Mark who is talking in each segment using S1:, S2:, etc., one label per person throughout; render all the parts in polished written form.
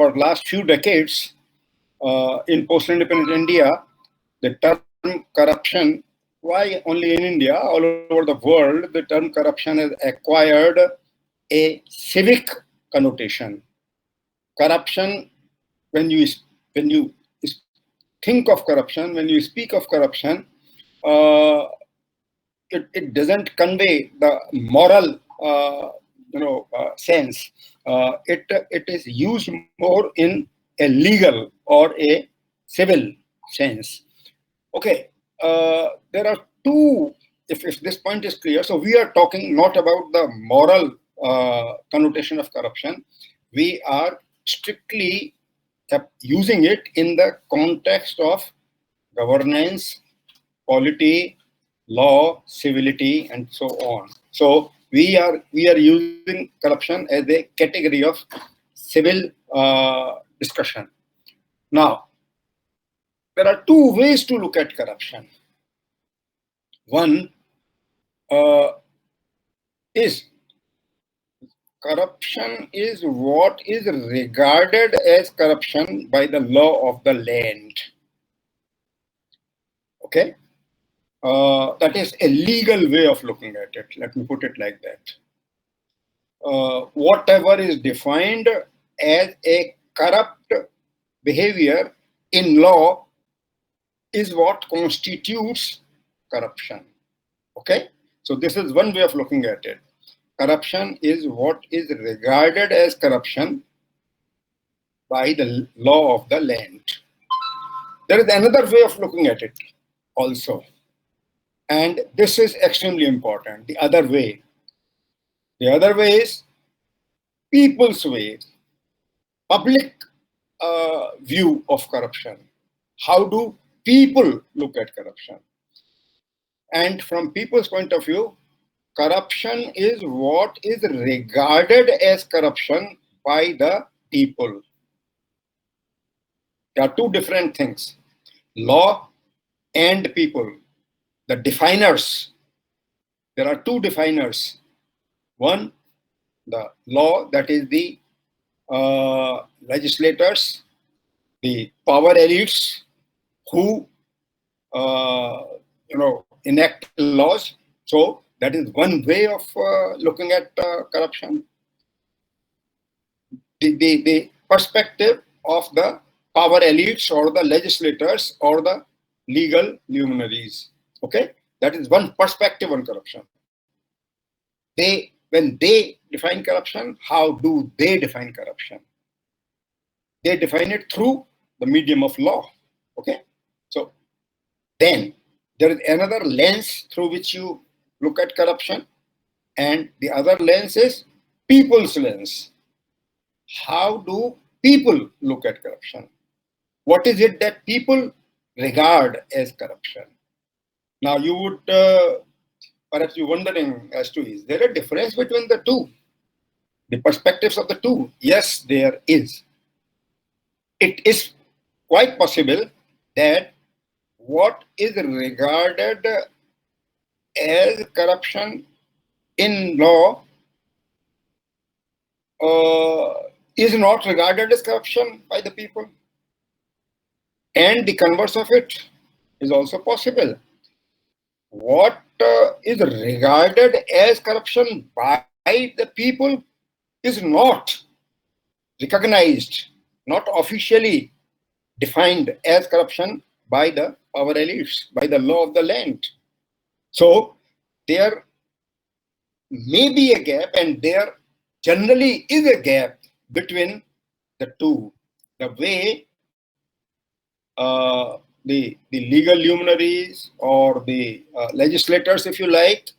S1: for last few decades, in post-independent India, the term corruption, why only in India, all over the world, the term corruption has acquired a civic connotation. Corruption, when you think of corruption, when you speak of corruption, it doesn't convey the moral sense. It is used more in a legal or a civil sense. Okay, there are two, if this point is clear, so we are talking not about the moral connotation of corruption. We are strictly using it in the context of governance, polity, law, civility, and so on. So we are using corruption as a category of civil discussion. Now, there are two ways to look at corruption. One is corruption is what is regarded as corruption by the law of the land. Okay? That is a legal way of looking at it. Let me put it like that. Whatever is defined as a corrupt behavior in law is what constitutes corruption. Okay? So this is one way of looking at it. Corruption is what is regarded as corruption by the law of the land. There is another way of looking at it also. And this is extremely important, the other way. The other way is people's way, public view of corruption. How do people look at corruption? And from people's point of view, corruption is what is regarded as corruption by the people. There are two different things, law and people. The definers, there are two definers. One, the law, that is the legislators, the power elites who enact laws. So that is one way of looking at corruption. The perspective of the power elites or the legislators or the legal luminaries. Okay, that is one perspective on corruption. When they define corruption, how do they define corruption? They define it through the medium of law. Okay, so then there is another lens through which you look at corruption, and the other lens is people's lens. How do people look at corruption? What is it that people regard as corruption? Now you would perhaps be wondering as to, is there a difference between the two? The perspectives of the two? Yes, there is. It is quite possible that what is regarded as corruption in law is not regarded as corruption by the people. And the converse of it is also possible. What is regarded as corruption by the people is not recognized, not officially defined as corruption by the power elites, by the law of the land. So there may be a gap, and there generally is a gap between the two. The way the legal luminaries or the legislators, if you like,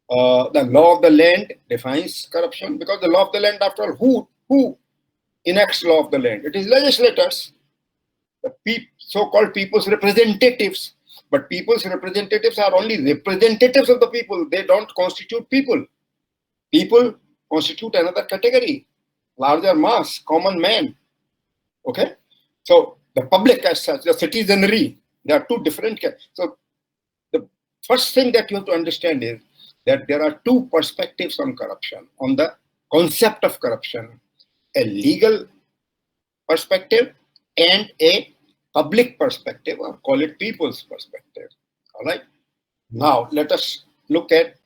S1: the law of the land defines corruption, because the law of the land, after all, who enacts law of the land? It is legislators, the so-called people's representatives. But people's representatives are only representatives of the people. They don't constitute people. People constitute another category, larger mass, common man. Okay? So the public as such, the citizenry, there are two different. So the first thing that you have to understand is that there are two perspectives on corruption, on the concept of corruption. A legal perspective and a public perspective, or call it people's perspective. All right. Now let us look at.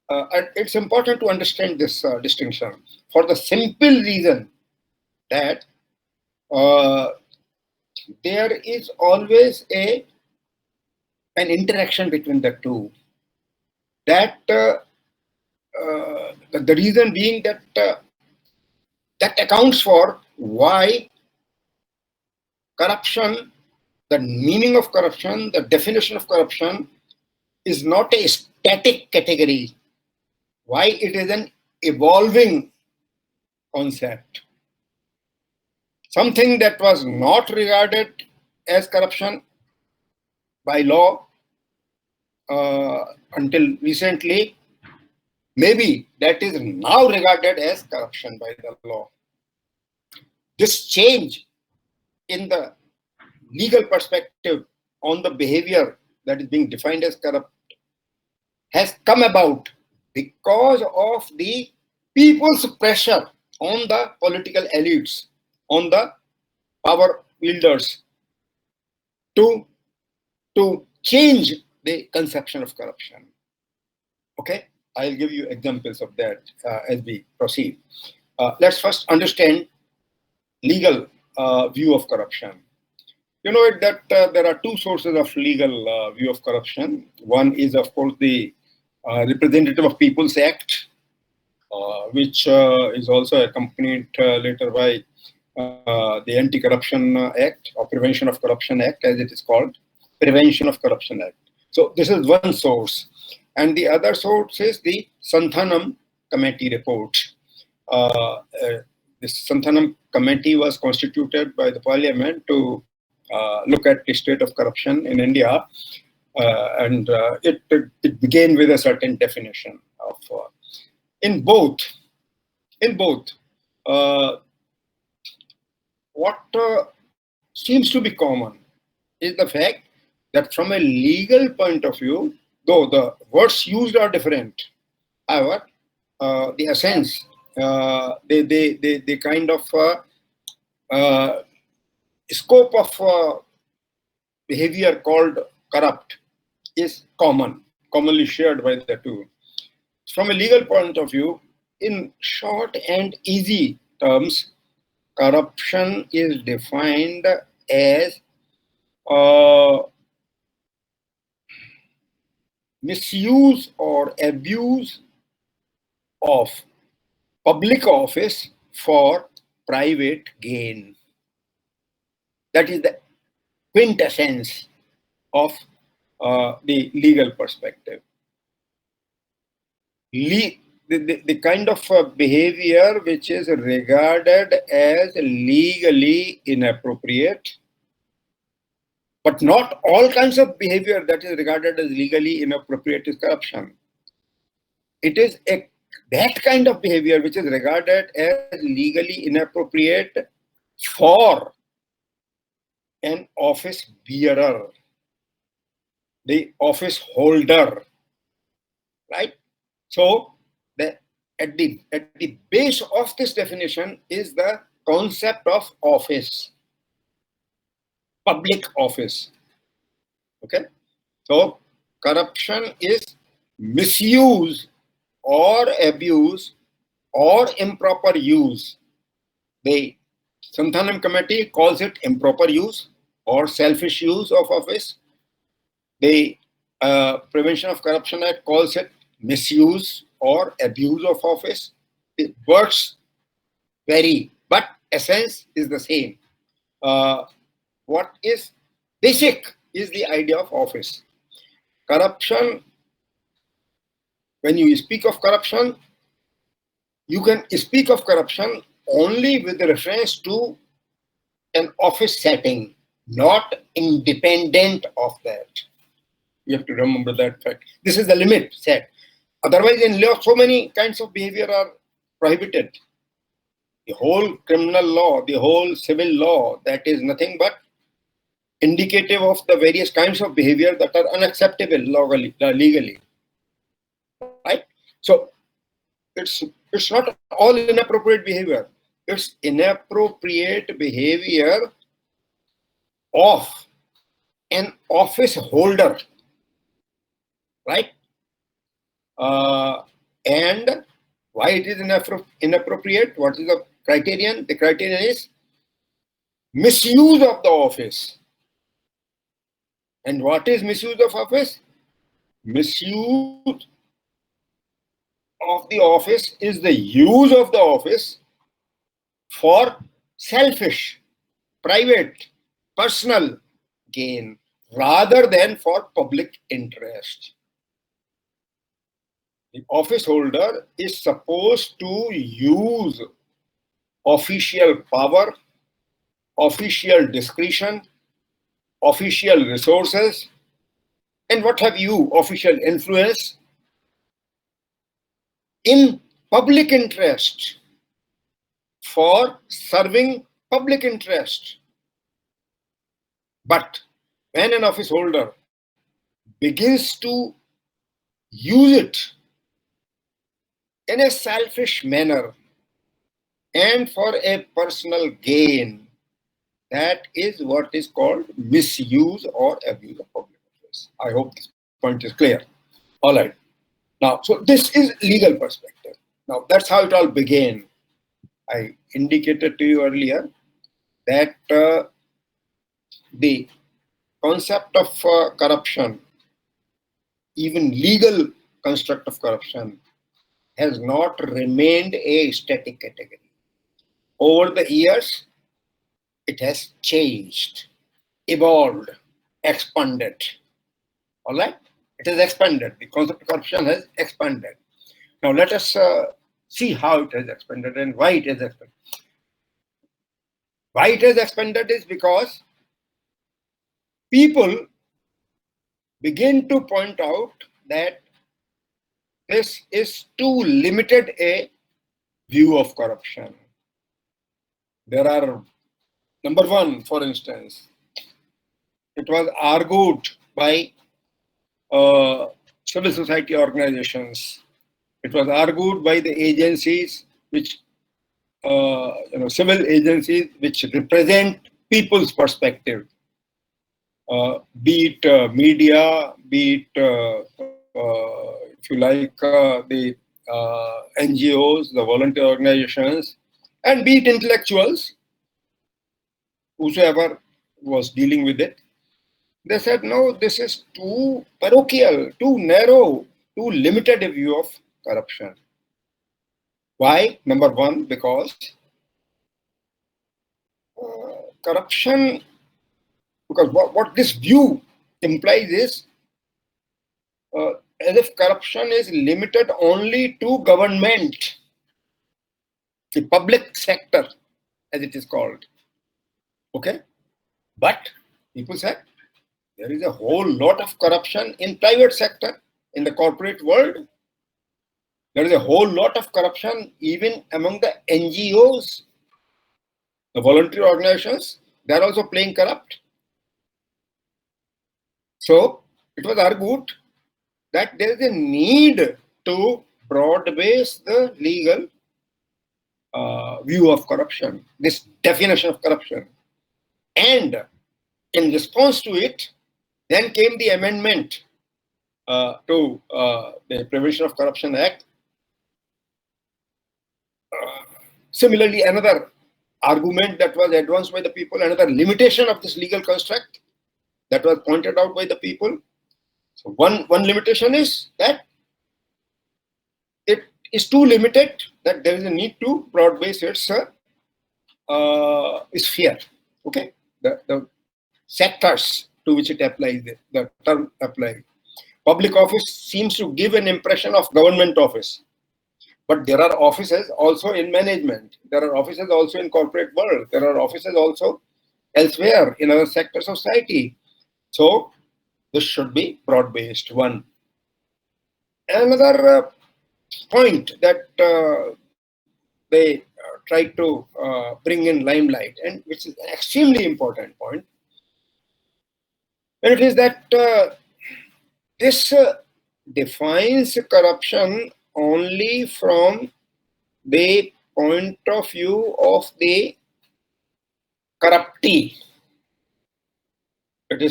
S1: And it's important to understand this distinction for the simple reason that there is always an interaction between the two. That the reason being that that accounts for why corruption, the meaning of corruption, the definition of corruption is not a static category. Why it is an evolving concept. Something that was not regarded as corruption by law until recently, maybe that is now regarded as corruption by the law. This change in the legal perspective on the behavior that is being defined as corrupt has come about because of the people's pressure on the political elites, on the power wielders to change the conception of corruption. Okay, I'll give you examples of that as we proceed. Let's first understand legal view of corruption. You know that there are two sources of legal view of corruption. One is, of course, the Representative of People's Act, which is also accompanied later by the Anti-Corruption Act, or Prevention of Corruption Act, as it is called, Prevention of Corruption Act. So this is one source. And the other source is the Santhanam Committee report. This Santhanam Committee was constituted by the Parliament to look at the state of corruption in India, and it began with a certain definition of in both. What seems to be common is the fact that from a legal point of view, though the words used are different, however, the essence, the kind of scope of behavior called corrupt is commonly shared by the two. From a legal point of view, in short and easy terms, corruption is defined as misuse or abuse of public office for private gain. That is the quintessence of the legal perspective. The kind of behavior which is regarded as legally inappropriate, but not all kinds of behavior that is regarded as legally inappropriate is corruption. It is that kind of behavior which is regarded as legally inappropriate for an office bearer, the office holder, right? So at the base of this definition is the concept of office, public office. Okay, so corruption is misuse or abuse or improper use. The Santhanam Committee calls it improper use or selfish use of office. The Prevention of Corruption Act calls it misuse or abuse of office. The words vary, but essence is the same. What is basic is the idea of office. Corruption, when you speak of corruption, you can speak of corruption only with reference to an office setting, not independent of that. You have to remember that fact. This is the limit set. Otherwise, in law, so many kinds of behavior are prohibited. The whole criminal law, the whole civil law, that is nothing but indicative of the various kinds of behavior that are unacceptable legally. Right? So it's not all inappropriate behavior. It's inappropriate behavior of an office holder, right? And why it is inappropriate? What is the criterion? The criterion is misuse of the office. And what is misuse of office? Misuse of the office is the use of the office for selfish, private, personal gain rather than for public interest. The office holder is supposed to use official power, official discretion, official resources, and what have you, official influence in public interest for serving public interest. But when an office holder begins to use it in a selfish manner and for a personal gain, that is what is called misuse or abuse of public office. I hope this point is clear. All right. Now, so this is legal perspective. Now, that's how it all began. I indicated to you earlier that the concept of corruption, even legal construct of corruption, has not remained a static category. Over the years, it has changed, evolved, expanded. All right? It has expanded. The concept of corruption has expanded. Now, let us see how it has expanded and why it has expanded. Why it has expanded is because people begin to point out that this is too limited a view of corruption. There are, number one, for instance, it was argued by civil society organizations. It was argued by the agencies which, civil agencies which represent people's perspective, be it media, be it, if you like, the NGOs, the volunteer organizations, and be it intellectuals, whosoever was dealing with it. They said, no, this is too parochial, too narrow, too limited a view of corruption. Why? Number one, because corruption, because what this view implies is as if corruption is limited only to government, the public sector, as it is called. Okay? But people said there is a whole lot of corruption in private sector, in the corporate world. There is a whole lot of corruption even among the NGOs, the voluntary organizations. They are also playing corrupt. So it was argued that there is a need to broad base the legal view of corruption, this definition of corruption. And in response to it, then came the amendment to the Prevention of Corruption Act. Similarly, another argument that was advanced by the people, another limitation of this legal construct that was pointed out by the people. So one limitation is that it is too limited, that there is a need to broad base its sphere. Okay, the sectors to which it applies, the term applies. Public office seems to give an impression of government office, but there are offices also in management. There are offices also in corporate world. There are offices also elsewhere in other sectors of society. So this should be broad-based. One. Another point that they try to bring in limelight, and which is an extremely important point, and it is that this defines corruption only from the point of view of the corruptee. It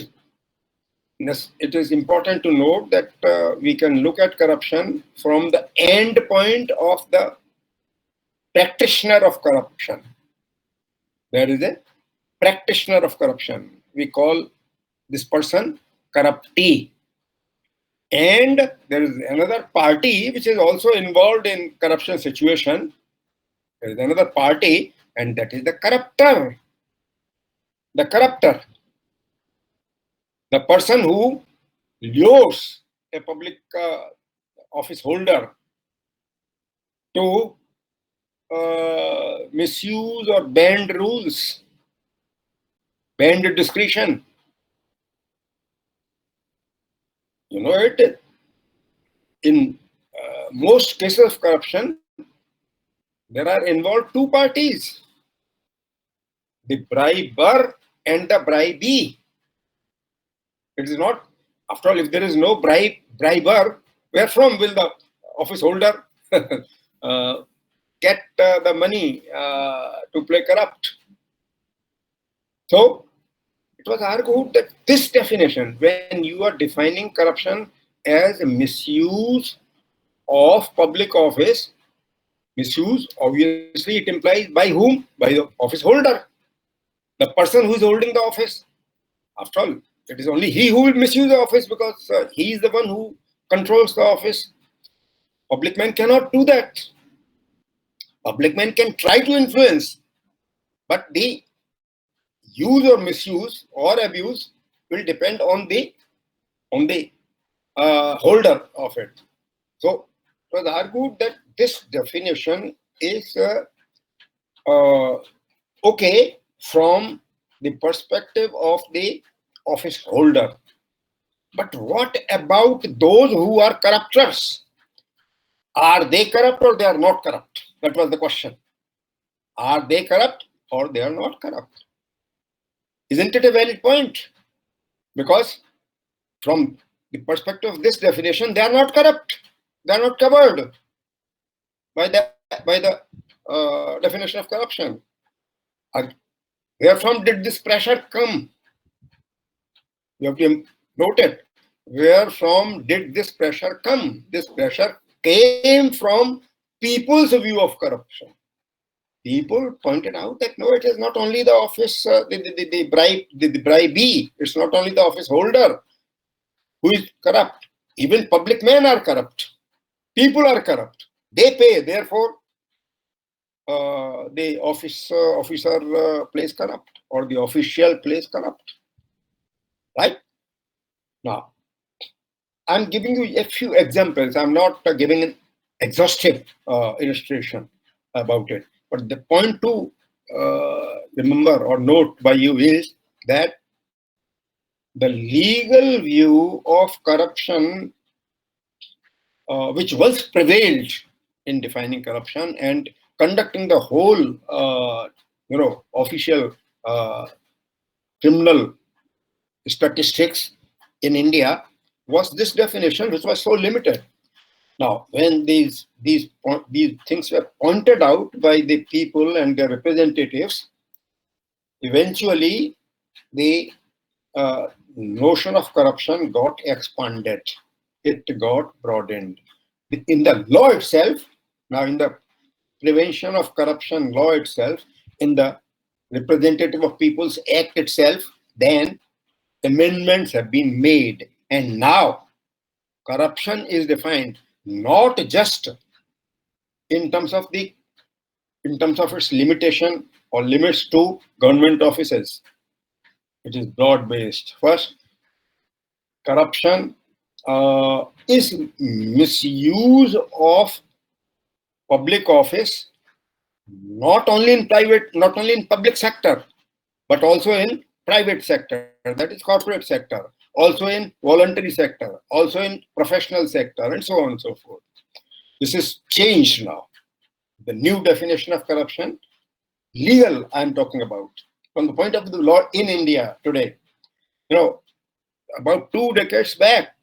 S1: is important to note that we can look at corruption from the end point of the practitioner of corruption. There is a practitioner of corruption. We call this person corruptee. And there is another party which is also involved in corruption situation. There is another party, and that is the corruptor. The corruptor. The person who lures a public office holder to misuse or bend rules, bend discretion. You know it. In most cases of corruption, there are involved two parties, the briber and the bribee. It is not, after all, if there is no briber, where from will the office holder get the money to play corrupt? So, it was argued that this definition, when you are defining corruption as a misuse of public office, misuse, obviously it implies by whom? By the office holder, the person who is holding the office. After all, it is only he who will misuse the office because he is the one who controls the office. Public man cannot do that. Public man can try to influence, but the use or misuse or abuse will depend on the holder of it. So it was argued that this definition is okay from the perspective of the office holder. But what about those who are corruptors? Are they corrupt or they are not corrupt? That was the question. Are they corrupt or they are not corrupt? Isn't it a valid point? Because from the perspective of this definition, they are not corrupt. They are not covered by the definition of corruption. Where from did this pressure come? You have to note it. Where from did this pressure come? This pressure came from people's view of corruption. People pointed out that no, it is not only the office, the bribee. It's not only the office holder who is corrupt. Even public men are corrupt. People are corrupt. They pay. Therefore, the officer plays corrupt, or the official plays corrupt. Right? Now, I'm giving you a few examples. I'm not giving an exhaustive illustration about it. But the point to remember or note by you is that the legal view of corruption, which once prevailed in defining corruption and conducting the whole, official criminal statistics in India, was this definition, which was so limited. Now, when these things were pointed out by the people and their representatives, eventually the notion of corruption got expanded. It got broadened. In the law itself, now in the Prevention of Corruption law itself, in the Representative of People's Act itself, then amendments have been made. And now corruption is defined not just in terms of its limitation or limits to government offices. It is broad-based. First, corruption is misuse of public office, not only in public sector, but also in private sector, that is corporate sector, also in voluntary sector, also in professional sector, and so on and so forth. This is changed now. The new definition of corruption, legal I'm talking about, from the point of view of the law in India today. About 2 decades back,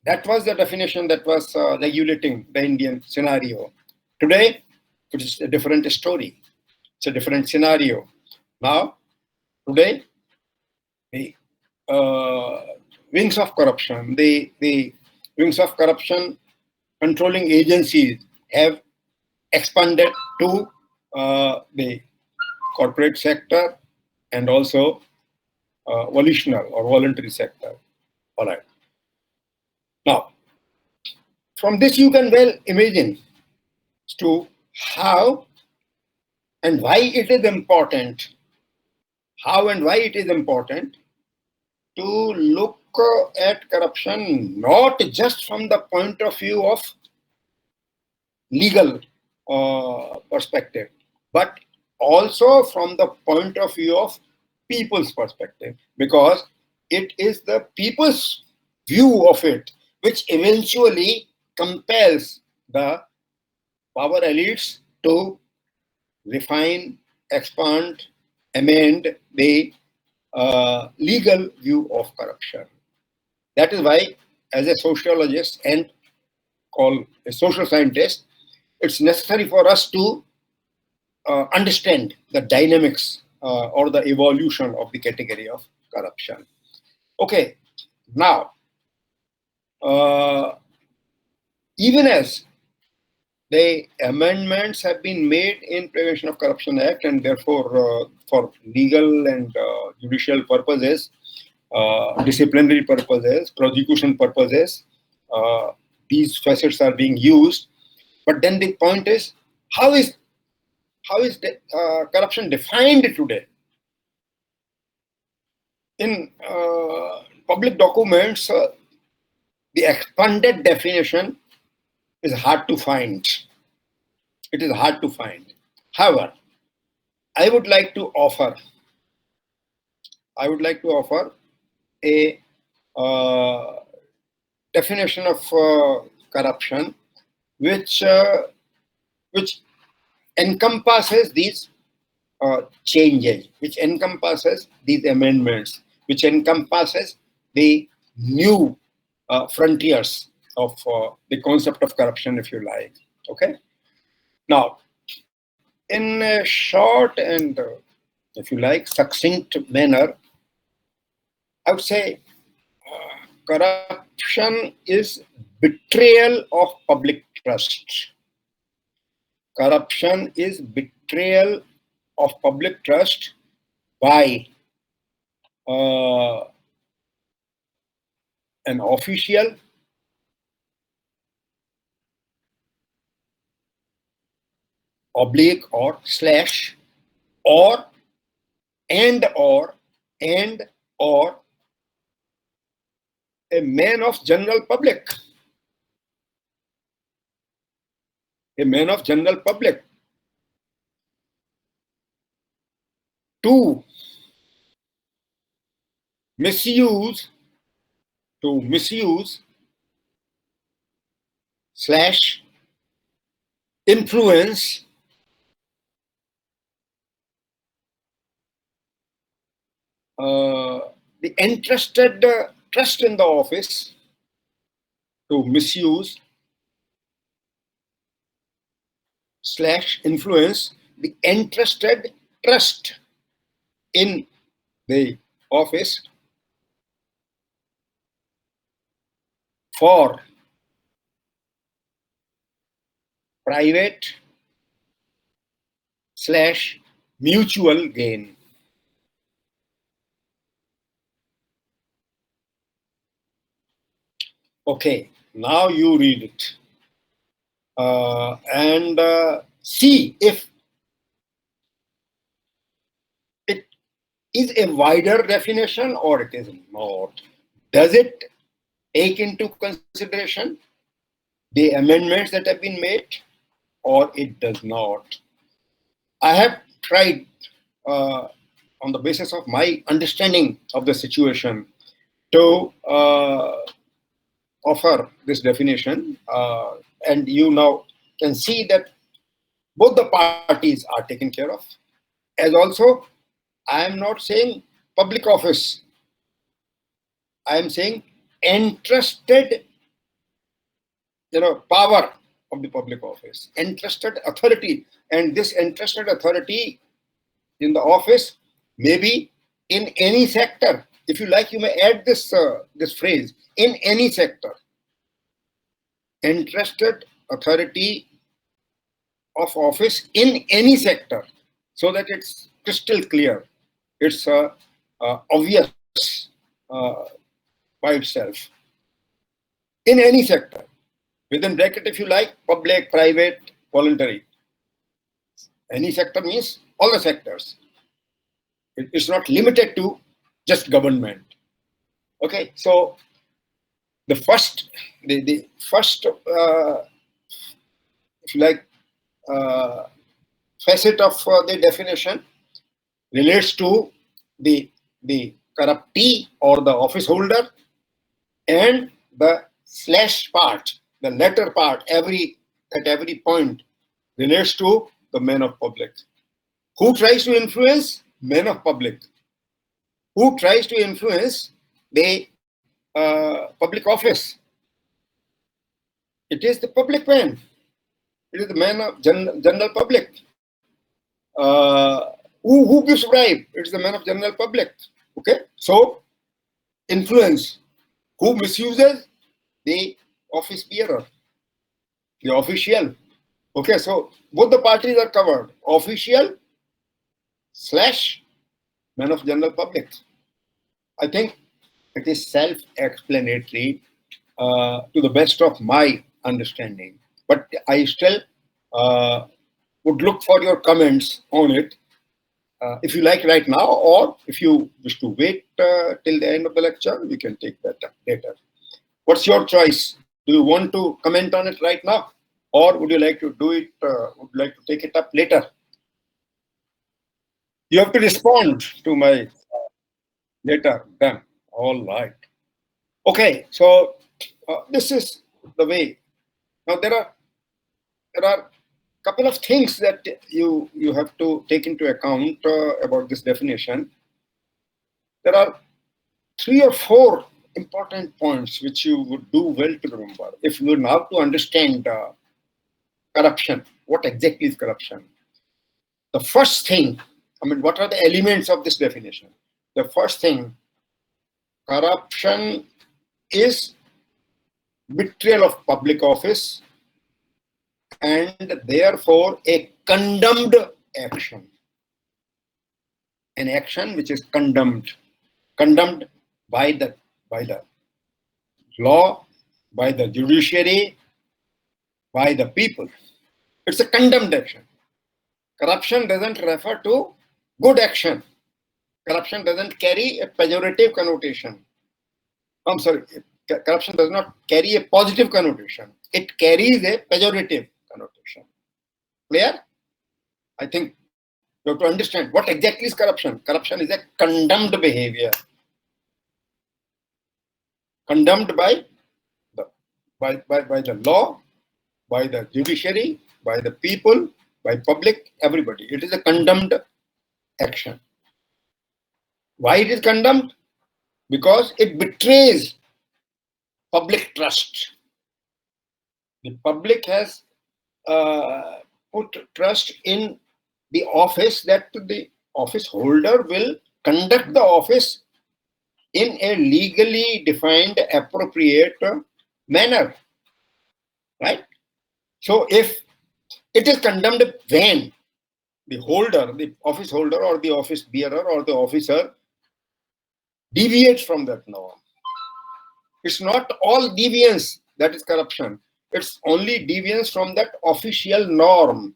S1: that was the definition that was regulating the Indian scenario. Today, which is a different story. It's a different scenario. Now, today, the wings of corruption, the wings of corruption controlling agencies have expanded to the corporate sector and also volitional or voluntary sector. All right. Now, from this you can well imagine to how and why it is important, to look at corruption not just from the point of view of legal perspective, but also from the point of view of people's perspective, because it is the people's view of it which eventually compels the power elites to refine, expand, amend the legal view of corruption. That is why, as a sociologist and a social scientist, it's necessary for us to understand the dynamics or the evolution of the category of corruption. Okay, now, even as the amendments have been made in Prevention of Corruption Act, and therefore for legal and judicial purposes, disciplinary purposes, prosecution purposes, these facets are being used. But then the point is, how is corruption defined today? In public documents, the expanded definition is hard to find. It is hard to find. However, I would like to offer a definition of corruption which encompasses these changes, which encompasses these amendments, which encompasses the new frontiers of the concept of corruption, if you like. Okay. Now, in a short and, if you like, succinct manner, I would say corruption is betrayal of public trust. Corruption is betrayal of public trust by an official, oblique or slash, or a man of general public. A man of general public. To misuse slash influence the entrusted trust in the office, to misuse slash influence the entrusted trust in the office for private slash mutual gain. Okay, now you read it and see if it is a wider definition or it is not. Does it take into consideration the amendments that have been made, or it does not? I have tried, on the basis of my understanding of the situation, to offer this definition, and you now can see that both the parties are taken care of. As also, I am not saying public office. I am saying entrusted, power of the public office. Entrusted authority, and this entrusted authority in the office may be in any sector. If you like, you may add this this phrase, in any sector. Entrusted authority of office in any sector, so that it's crystal clear. It's obvious by itself. In any sector. Within bracket, if you like, public, private, voluntary. Any sector means all the sectors. It's not limited to just government. Okay, so the first, if you like, facet of the definition relates to the corruptee or the office holder, and the slash part, the letter part, at every point relates to the man of public. Who tries to influence? Man of public. Who tries to influence the public office? It is the public man. It is the man of general public. Who gives bribe? It is the man of general public. Okay, so influence. Who misuses? The office bearer, the official. Okay, so both the parties are covered. Official / man of general public. I think it is self-explanatory to the best of my understanding. But I still would look for your comments on it, if you like right now, or if you wish to wait till the end of the lecture, we can take that up later. What's your choice? Do you want to comment on it right now, or would you like to do it, would you like to take it up later? You have to respond to my later. Done. All right. Okay, so this is the way. Now there are a couple of things that you have to take into account about this definition. There are 3 or 4 important points which you would do well to remember if you now to understand corruption. What exactly is corruption? The first thing, I mean, what are the elements of this definition? The first thing, corruption is betrayal of public office and therefore a condemned action. An action which is condemned by the law, by the judiciary, by the people. It's a condemned action. Corruption doesn't refer to good action. Corruption doesn't carry a pejorative connotation. I'm sorry, corruption does not carry a positive connotation. It carries a pejorative connotation. Clear? I think you have to understand what exactly is corruption. Corruption is a condemned behavior. Condemned by the law, by the judiciary, by the people, by public, everybody. It is a condemned action. Why it is condemned? Because it betrays public trust. The public has put trust in the office, that the office holder will conduct the office in a legally defined, appropriate manner, right? So if it is condemned when the holder, the office holder or the office bearer or the officer deviates from that norm. It's not all deviance that is corruption. It's only deviance from that official norm,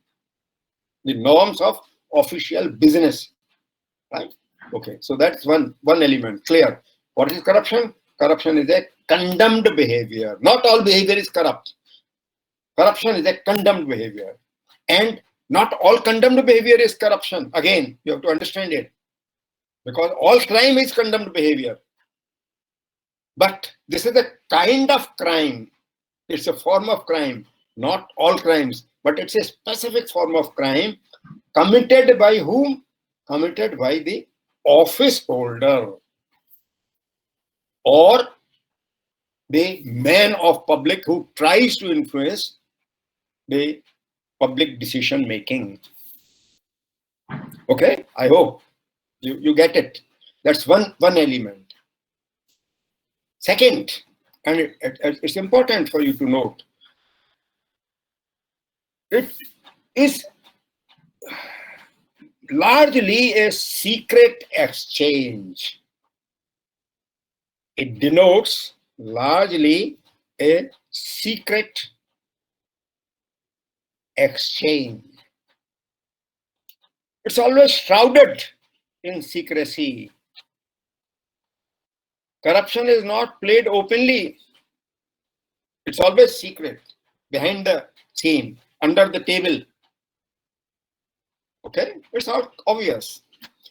S1: the norms of official business, right? Okay, so that's one element, clear. What is corruption? Corruption is a condemned behavior. Not all behavior is corrupt. Corruption is a condemned behavior. And not all condemned behavior is corruption. Again, you have to understand it. Because all crime is condemned behavior. But this is a kind of crime. It's a form of crime. Not all crimes, but it's a specific form of crime committed by whom? Committed by the office holder or the man of public who tries to influence the public decision making. Okay, I hope you get it. That's one element. Second, and it's important for you to note, it is largely a secret exchange. It denotes largely a secret exchange. It's always shrouded in secrecy. Corruption is not played openly. It's always secret, behind the scene, under the table. Okay, it's not obvious,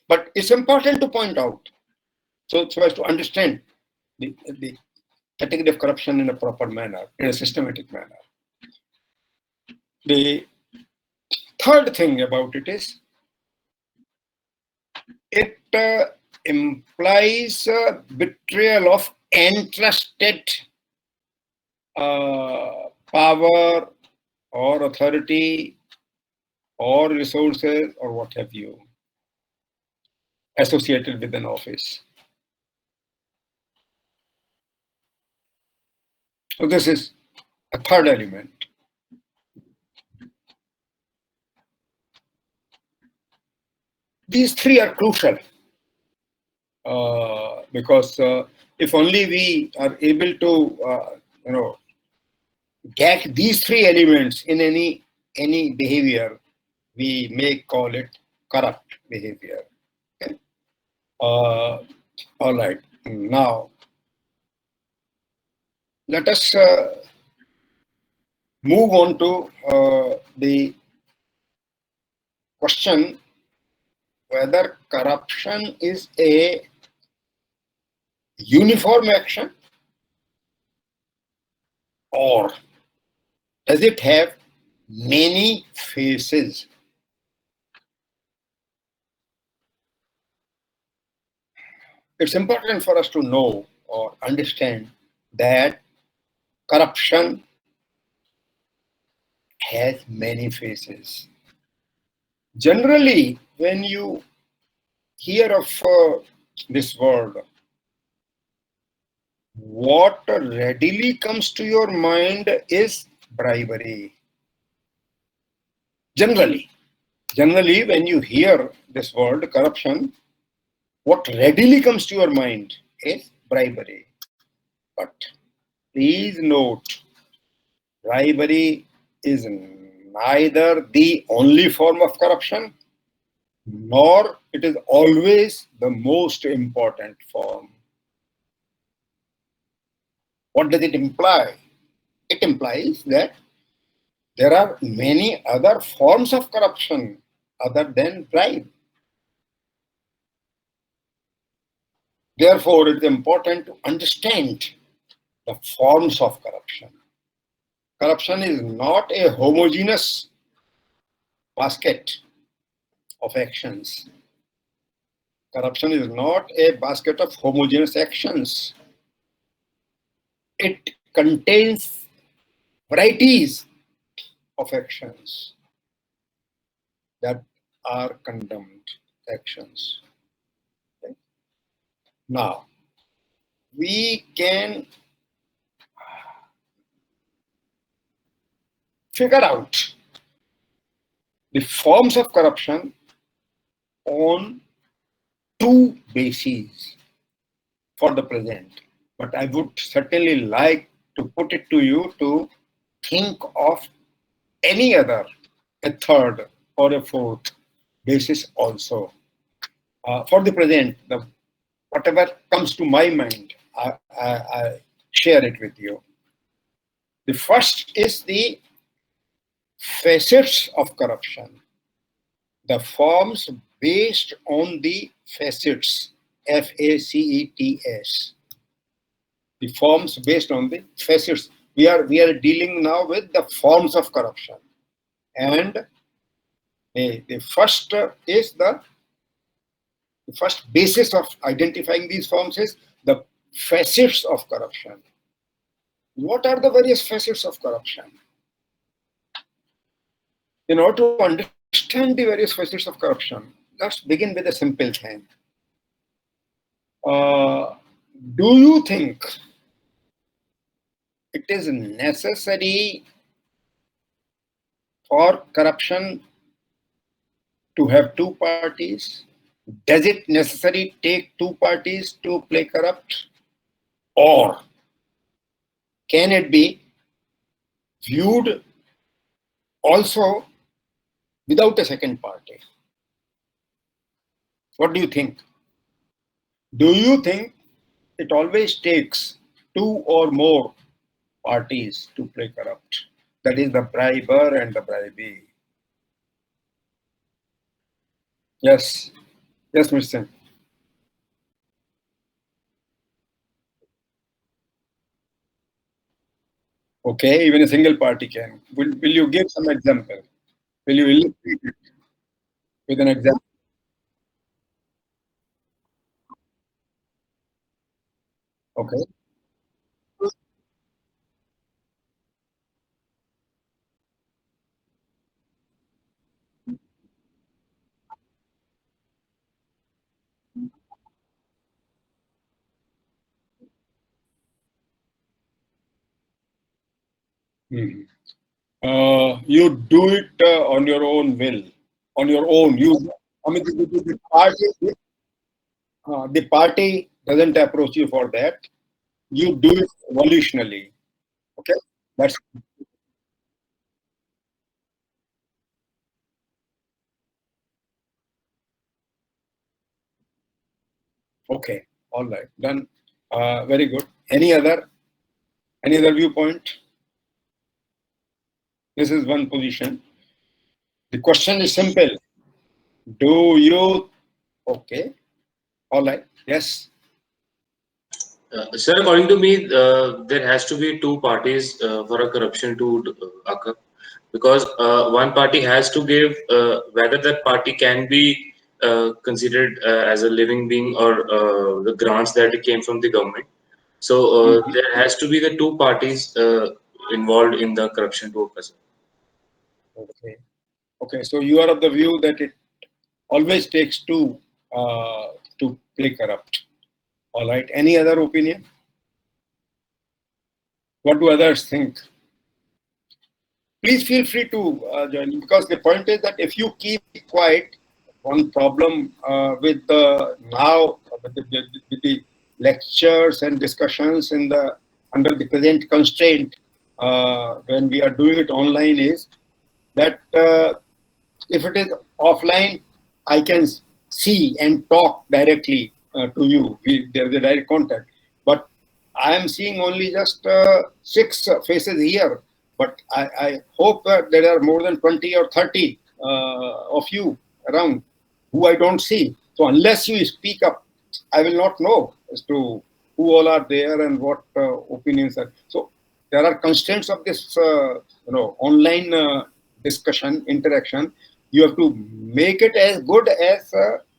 S1: but it's important to point out so as to understand the category of corruption in a proper manner, in a systematic manner. The third thing about it is it implies betrayal of entrusted power or authority or resources or what have you associated with an office. So this is a third element. These three are crucial because if only we are able to get these three elements in any behavior, we may call it corrupt behavior. Okay? All right. Now, let us move on to the question whether corruption is a uniform action or does it have many faces? It's important for us to know or understand that corruption has many faces. Generally, when you hear of this word, what readily comes to your mind is bribery. Generally, when you hear this word corruption, what readily comes to your mind is bribery. But please note, bribery is neither the only form of corruption, nor it is always the most important form. What does it imply? It implies that there are many other forms of corruption other than bribe. Therefore, it is important to understand the forms of corruption. Corruption is not a homogeneous basket of actions. Corruption is not a basket of homogeneous actions. It contains varieties of actions that are condemned actions. Okay. Now, we can figure out the forms of corruption on two bases for the present. But I would certainly like to put it to you to think of any other, a third or a fourth basis also. For the present, whatever comes to my mind, I share it with you. The first is the facets of corruption, the forms based on the facets, F-A-C-E-T-S. The forms based on the facets. We are dealing now with the forms of corruption, and the first is the first basis of identifying these forms is the facets of corruption. What are the various facets of corruption? In order to understand the various facets of corruption, let's begin with a simple thing. Do you think it is necessary for corruption to have two parties? Does it necessarily take two parties to play corrupt? Or can it be viewed also without a second party? What do you think? Do you think it always takes two or more parties to play corrupt? That is the briber and the bribee. Yes. Yes, Mr. Singh. Okay, even a single party can. Will you give some example? Will you illustrate it with an example? Okay. Mhm. You do it on your own will, on your own. I mean, the party doesn't approach you for that. You do it volitionally. Okay, that's okay. All right, done. Very good. Any other viewpoint? This is one position. The question is simple. Do you? Okay. All right. Yes.
S2: Sir, according to me, there has to be two parties for a corruption to occur, because one party has to give whether that party can be considered as a living being, or the grants that came from the government. So there has to be the two parties involved in the corruption to occur.
S1: Okay. Okay. So you are of the view that it always takes two to play corrupt. All right. Any other opinion? What do others think? Please feel free to join, because the point is that if you keep quiet, one problem with the now with the lectures and discussions in the under the present constraint when we are doing it online is that if it is offline, I can see and talk directly to you. There is a direct contact. But I am seeing only just 6 faces here. But I hope that there are more than 20 or 30 of you around who I don't see. So unless you speak up, I will not know as to who all are there and what opinions are. So there are constraints of this, online discussion, interaction. You have to make it as good as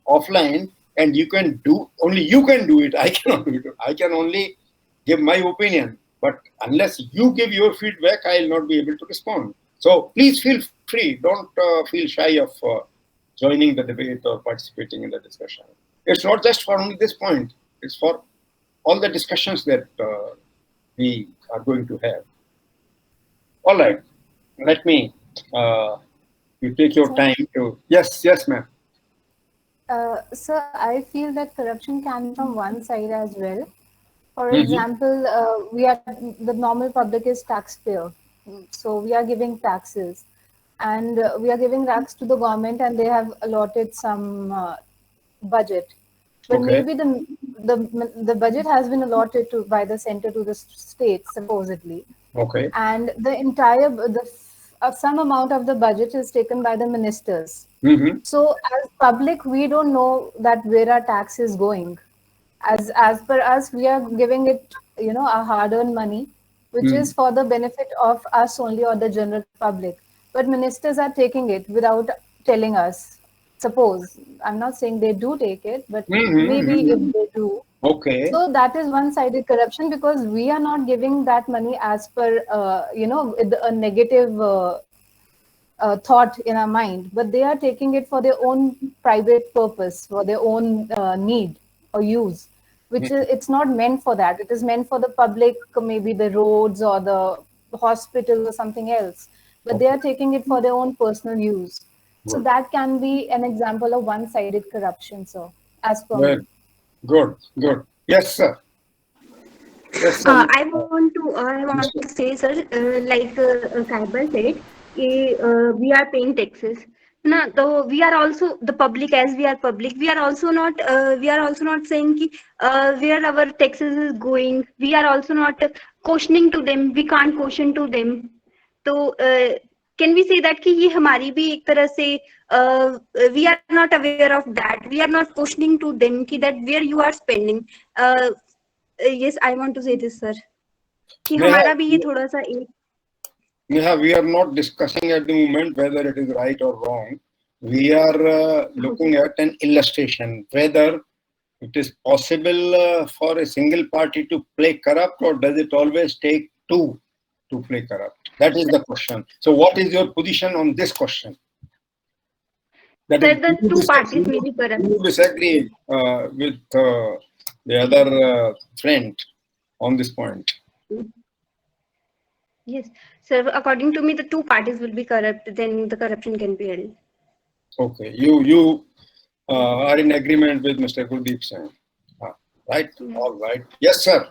S1: offline, and you can do it. I cannot do it. I can only give my opinion, but unless you give your feedback, I will not be able to respond. So please feel free. Don't feel shy of joining the debate or participating in the discussion. It's not just for only this point. It's for all the discussions that we are going to have. All right. Let me. You take your time to. Yes, ma'am.
S3: Sir, I feel that corruption can be from one side as well. For example, the normal public is taxpayer, so we are giving taxes, and we are giving tax to the government, and they have allotted some budget. But maybe the budget has been allotted by the center to the state, supposedly.
S1: Okay.
S3: And the entire some amount of the budget is taken by the ministers. So as public, we don't know that where our tax is going. As per us, we are giving it, our hard-earned money, which is for the benefit of us only, or the general public. But ministers are taking it without telling us. Suppose, I'm not saying they do take it, but maybe if they do.
S1: Okay.
S3: So that is one-sided corruption, because we are not giving that money as per, with a negative thought in our mind, but they are taking it for their own private purpose, for their own need or use, which is, it's not meant for that. It is meant for the public, maybe the roads or the hospitals or something else, but they are taking it for their own personal use. So that can be an example of one-sided corruption, sir, as per me.
S1: Good. Yes, sir. Yes, sir.
S4: I want to say, sir, like Saibal said, we are paying taxes. Na, so we are also the public. As we are public, we are also not saying ki, where our taxes is going. We are also not questioning to them. We can't question to them. So can we say that कि ये हमारी भी एक तरह से we are not aware of that. We are not questioning to them कि that where you are spending. Yes, I want to say this, sir. कि हमारा भी ये थोड़ा सा एक
S1: Neha, we are not discussing at the moment whether it is right or wrong. We are looking at an illustration, whether it is possible for a single party to play corrupt, or does it always take two to play corrupt? That is the question. So what is your position on this question? That
S4: sir, the two parties may be corrupt.
S1: You disagree with the other friend on this point.
S4: Yes, sir. According to me, the two parties will be corrupt. Then the corruption can be held.
S1: Okay, you are in agreement with Mr. Gurdeep Singh, right?
S4: Yeah.
S1: All right. Yes, sir.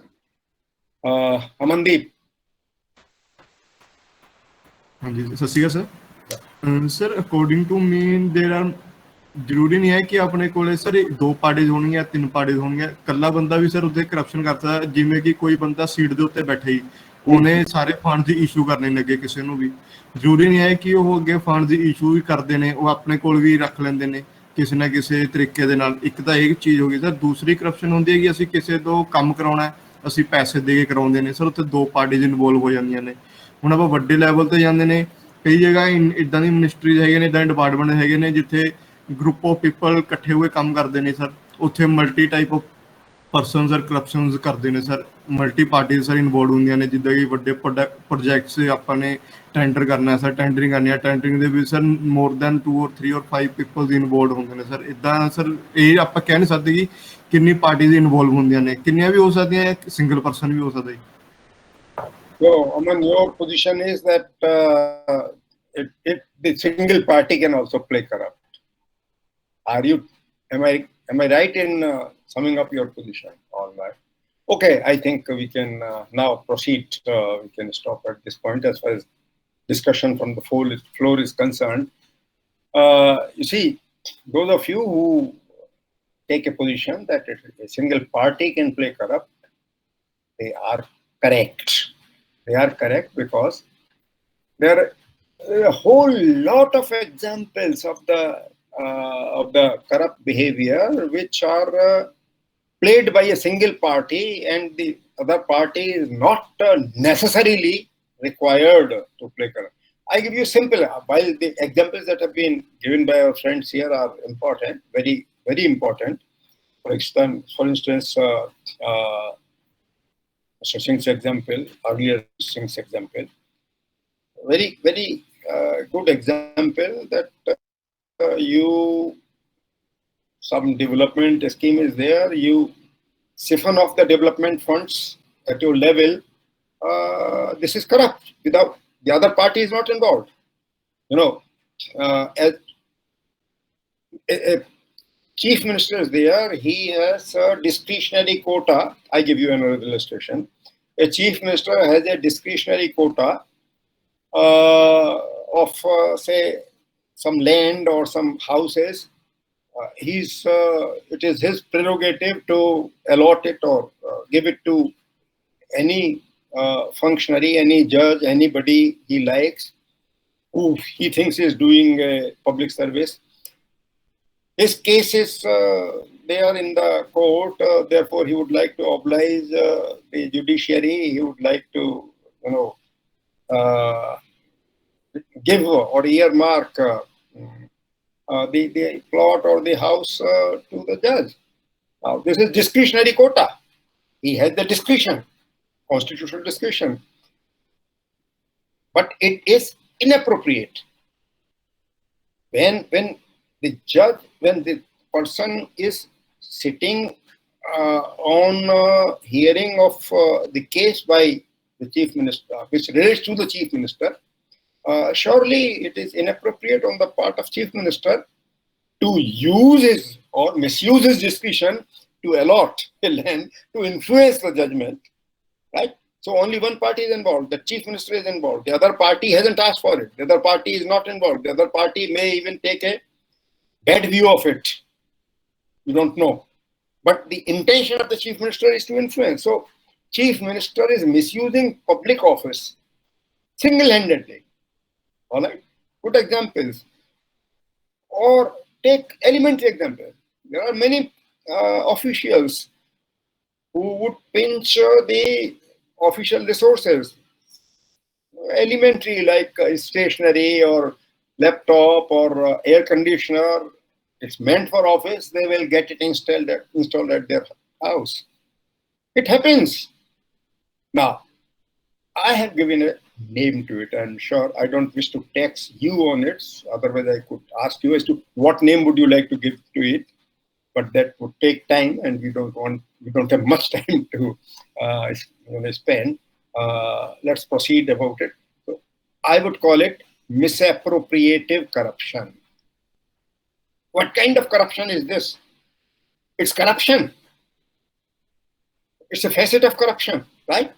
S1: Amandeep.
S5: Sat Sri Akal sir sir according to me there are ਜ਼ਰੂਰੀ ਨਹੀਂ ਹੈ ਕਿ ਆਪਣੇ ਕੋਲੇ sir ਦੋ ਪਾਰਟੀਆਂ ਹੋਣਗੀਆਂ ਤਿੰਨ ਪਾਰਟੀਆਂ ਹੋਣਗੀਆਂ ਇਕੱਲਾ ਬੰਦਾ ਵੀ ਸਰ ਉੱਤੇ ਕਰਪਸ਼ਨ ਕਰਦਾ ਜਿਵੇਂ ਕਿ ਕੋਈ ਬੰਦਾ ਸੀਟ ਦੇ ਉੱਤੇ ਬੈਠਾ ਹੀ ਉਹਨੇ ਸਾਰੇ ਫੰਡ ਦੀ ਇਸ਼ੂ ਕਰਨੇ ਲੱਗੇ ਕਿਸੇ ਨੂੰ ਵੀ ਜ਼ਰੂਰੀ ਨਹੀਂ ਹੈ ਕਿ ਉਹ ਅੱਗੇ ਫੰਡ ਦੀ ਇਸ਼ੂ ਵੀ ਕਰਦੇ ਨੇ ਉਹ ਆਪਣੇ ਕੋਲ ਵੀ ਰੱਖ ਲੈਂਦੇ ਨੇ ਕਿਸੇ ਨਾ ਕਿਸੇ ਤਰੀਕੇ ਦੇ ਨਾਲ ਇੱਕ ਤਾਂ ਇਹ ਚੀਜ਼ ਹੋ ਗਈ ਸਰ ਦੂਸਰੀ ਕਰਪਸ਼ਨ ਹੁੰਦੀ ਹੈ ਕਿ ਅਸੀਂ ਕਿਸੇ ਤੋਂ ਕੰਮ ਕਰਾਉਣਾ ਅਸੀਂ ਪੈਸੇ ਦੇ ਕੇ ਕਰਾਉਂਦੇ ਨੇ ਸਰ ਉੱਥੇ ਦੋ ਪਾਰਟੀਆਂ ਇਨਵੋਲਵ ਹੋ ਜਾਂਦੀਆਂ ਨੇ ਹੁਣ ਆਪਾਂ ਵੱਡੇ ਲੈਵਲ ਤੇ ਜਾਂਦੇ ਨੇ ਕਈ ਜਗ੍ਹਾ ਇਦਾਂ ਦੀ ਮਿਨਿਸਟਰੀਜ਼ ਹੈਗੇ ਨੇ ਇਦਾਂ ਦੇ ਡਿਪਾਰਟਮੈਂਟ ਹੈਗੇ ਨੇ ਜਿੱਥੇ ਗਰੁੱਪ ਆਫ ਪੀਪਲ ਇਕੱਠੇ ਹੋਏ ਕੰਮ ਕਰਦੇ ਨੇ ਸਰ ਉੱਥੇ ਮਲਟੀ ਟਾਈਪ ਆਫ ਪਰਸਨਸ ਔਰ ਕਰਪਸ਼ਨਸ ਕਰਦੇ ਨੇ sir multi parties sir involve ਹੁੰਦੀਆਂ ਨੇ ਜਿੱਦਾਂ ਕਿ ਵੱਡੇ ਪ੍ਰੋਜੈਕਟਸ ਆਪਾਂ ਨੇ ਟੈਂਡਰ ਕਰਨਾ ਸਰ ਟੈਂਡਰਿੰਗ ਕਰਨੀ ਹੈ ਟੈਂਡਰਿੰਗ ਦੇ ਵਿੱਚ sir more than 2 or 3 or 5 people involve ਹੁੰਦੇ ਨੇ ਸਰ ਇੱਦਾਂ ਸਰ ਇਹ ਆਪਾਂ ਕਹਿ ਨਹੀਂ ਸਕਦੇ ਕਿ ਕਿੰਨੀ ਪਾਰਟੀਜ਼ ਇਨਵੋਲਵ ਹੁੰਦੀਆਂ ਨੇ ਕਿੰਨੀਆਂ ਵੀ ਹੋ ਸਕਦੀਆਂ ਸਿੰਗਲ ਪਰਸਨ ਵੀ ਹੋ ਸਕਦਾ ਜੀ
S1: So, Aman, your position is that the single party can also play corrupt. Am I right in summing up your position? All right. Okay, I think we can now proceed. We can stop at this point as far as discussion from the floor is concerned. You see, those of you who take a position that a single party can play corrupt, they are correct. They are correct because there are a whole lot of examples of the corrupt behavior which are played by a single party, and the other party is not necessarily required to play corrupt. I give you simple, while the examples that have been given by our friends here are important, very, very important. For instance, Mr. Singh's example, earlier Singh's example, very, very good example that some development scheme is there, you siphon off the development funds at your level, this is corrupt without the other party is not involved. You know, as a chief minister is there, he has a discretionary quota. I give you another illustration. A chief minister has a discretionary quota of, say, some land or some houses. It is his prerogative to allot it or give it to any functionary, any judge, anybody he likes, who he thinks is doing a public service. His case is there in the court, therefore he would like to oblige the judiciary. He would like to, give or earmark the plot or the house to the judge. Now, this is discretionary quota. He has the discretion, constitutional discretion. But it is inappropriate. when the judge, when the person is sitting on hearing of the case by the chief minister, which relates to the chief minister, surely it is inappropriate on the part of chief minister to use his or misuse his discretion to allot a land to influence the judgment, right? So only one party is involved. The chief minister is involved. The other party hasn't asked for it. The other party is not involved. The other party may even take a bad view of it. You don't know. But the intention of the chief minister is to influence. So chief minister is misusing public office single-handedly. All right. Good examples. Or take elementary example. There are many officials who would pinch the official resources. Elementary, like stationery or laptop or air conditioner. It's meant for office. They will get it installed at their house. It happens. Now, I have given a name to it. I'm sure I don't wish to tax you on it. Otherwise, I could ask you as to what name would you like to give to it. But that would take time, and we don't have much time to spend. Let's proceed about it. So I would call it misappropriative corruption. What kind of corruption is this? It's corruption. It's a facet of corruption, right?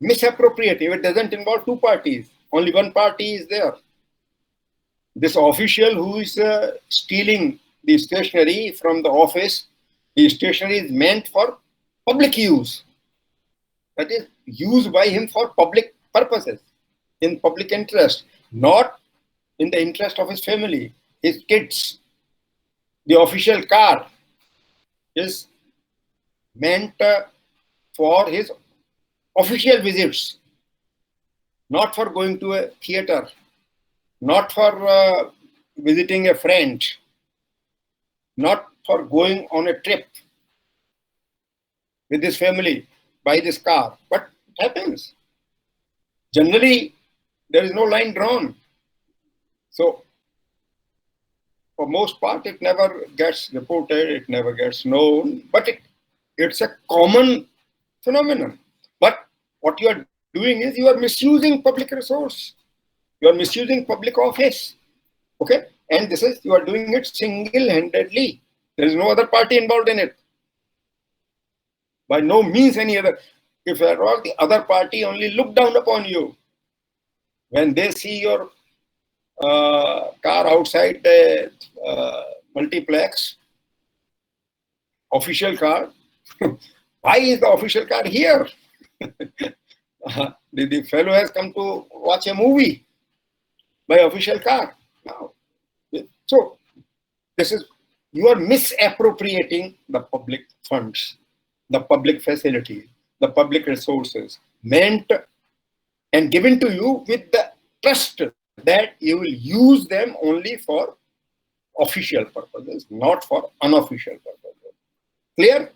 S1: Misappropriative. It doesn't involve two parties. Only one party is there. This official who is stealing the stationery from the office, the stationery is meant for public use. That is used by him for public purposes, in public interest, not in the interest of his family, his kids. The official car is meant for his official visits, not for going to a theater, not for visiting a friend, not for going on a trip with his family by this car. But it happens. Generally, there is no line drawn. So, for most part, it never gets reported, it never gets known, but it's a common phenomenon. But what you are doing is you are misusing public resource. You are misusing public office. Okay? And this is, you are doing it single-handedly. There is no other party involved in it. By no means any other. If at all, the other party only look down upon you. When they see your car outside the multiplex, official car, why is the official car here? The fellow has come to watch a movie by official car. Now, so this is, you are misappropriating the public funds, the public facilities, the public resources meant and given to you with the trust that you will use them only for official purposes, not for unofficial purposes. Clear?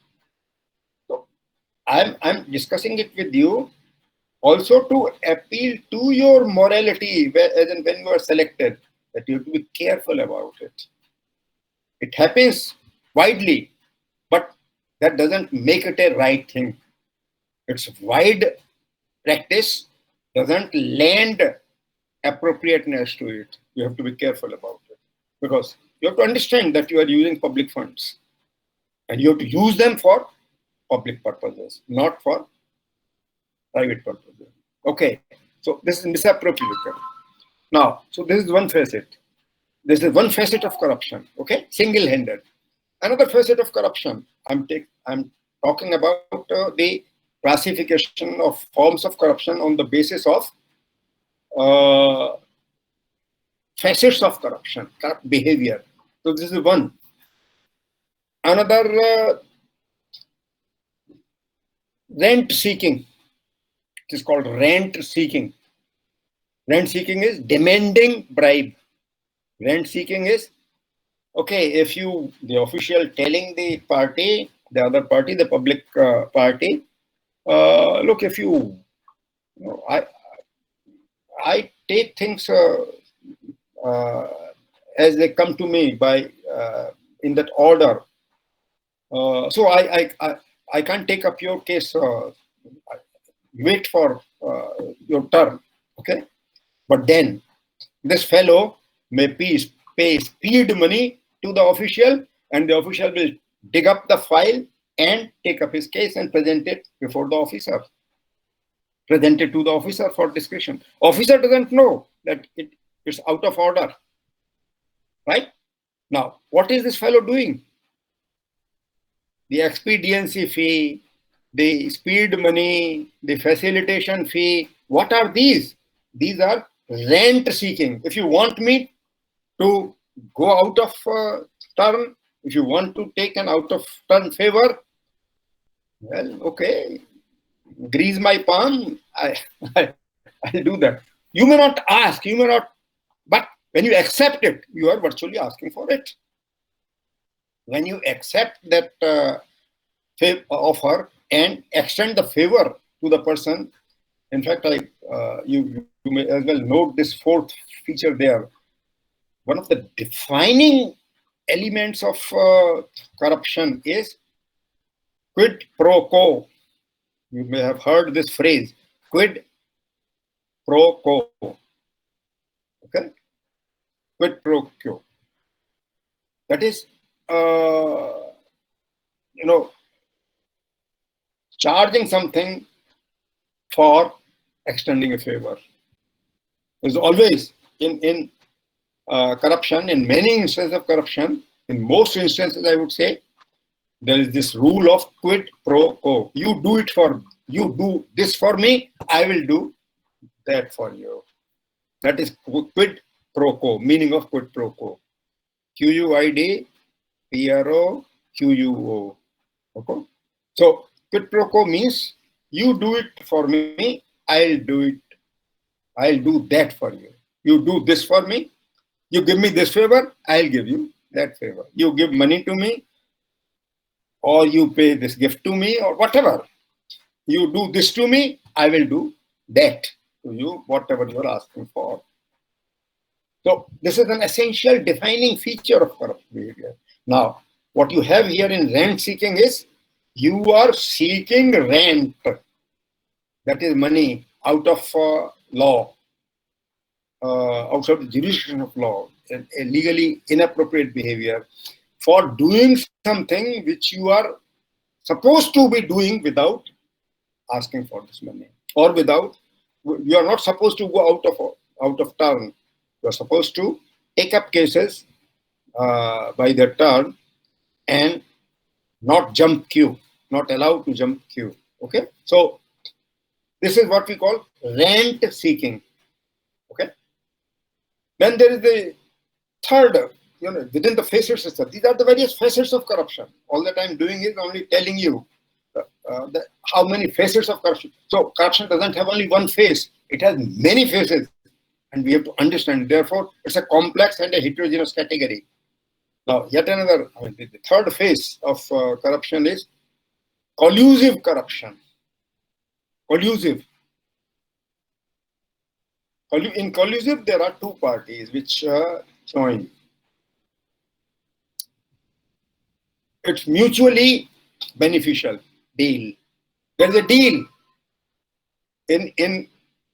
S1: So I'm discussing it with you also to appeal to your morality, as in when you are selected, that you have to be careful about it. It happens widely, but that doesn't make it a right thing. Its wide practice doesn't lend appropriateness to it. You have to be careful about it, because you have to understand that you are using public funds and you have to use them for public purposes, not for private purposes. Okay, so this is misappropriative. Now, so this is one facet. This is one facet of corruption, okay, single-handed. Another facet of corruption, I'm talking about the classification of forms of corruption on the basis of facets of corruption, corrupt behavior. So this is one. Another, rent seeking. It is called rent seeking. Rent seeking is demanding bribe. Rent seeking is, okay, if you, the official telling the party, the other party, the public party, look, if you know, I take things as they come to me by in that order. So I can't take up your case. Wait for your turn, okay? But then this fellow may pay speed money to the official, and the official will dig up the file and take up his case and present it before the officer. Present it to the officer for discussion. Officer doesn't know that it's out of order, right? Now, what is this fellow doing? The expediency fee, the speed money, the facilitation fee, what are these? These are rent seeking. If you want me to go out of turn, if you want to take an out of turn favor, well, okay, grease my palm, I'll do that. You may not ask, you may not, but when you accept it, you are virtually asking for it. When you accept that offer and extend the favor to the person, in fact, you may as well note this fourth feature there. One of the defining elements of corruption is quid pro quo. You may have heard this phrase, quid pro quo. Okay? Quid pro quo. That is, charging something for extending a favor. There's always in corruption, in many instances of corruption, in most instances, I would say, there is this rule of quid pro quo. You do this for me, I will do that for you. That is quid pro quo, meaning of quid pro quo. QUID, PRO, QUO. Okay? So quid pro quo means you do it for me, I'll do it. I'll do that for you. You do this for me, you give me this favor, I'll give you that favor. You give money to me, or you pay this gift to me, or whatever. You do this to me, I will do that to you, whatever you're asking for. So this is an essential defining feature of corrupt behavior. Now, what you have here in rent seeking is you are seeking rent, that is money, out of law, outside the jurisdiction of law, a legally inappropriate behavior for doing something which you are supposed to be doing without asking for this money, or without, you are not supposed to go out of turn. You are supposed to take up cases by their turn and not jump queue, not allowed to jump queue. Okay, so this is what we call rent seeking. Okay, then there is the third, within the facets system. These are the various facets of corruption. All that I'm doing is only telling you how many facets of corruption. So corruption doesn't have only one face; it has many faces, and we have to understand. Therefore, it's a complex and a heterogeneous category. Now, yet another, the third phase of corruption is collusive corruption. Collusive. In collusive, there are two parties which join. It's mutually beneficial deal. There's a deal. In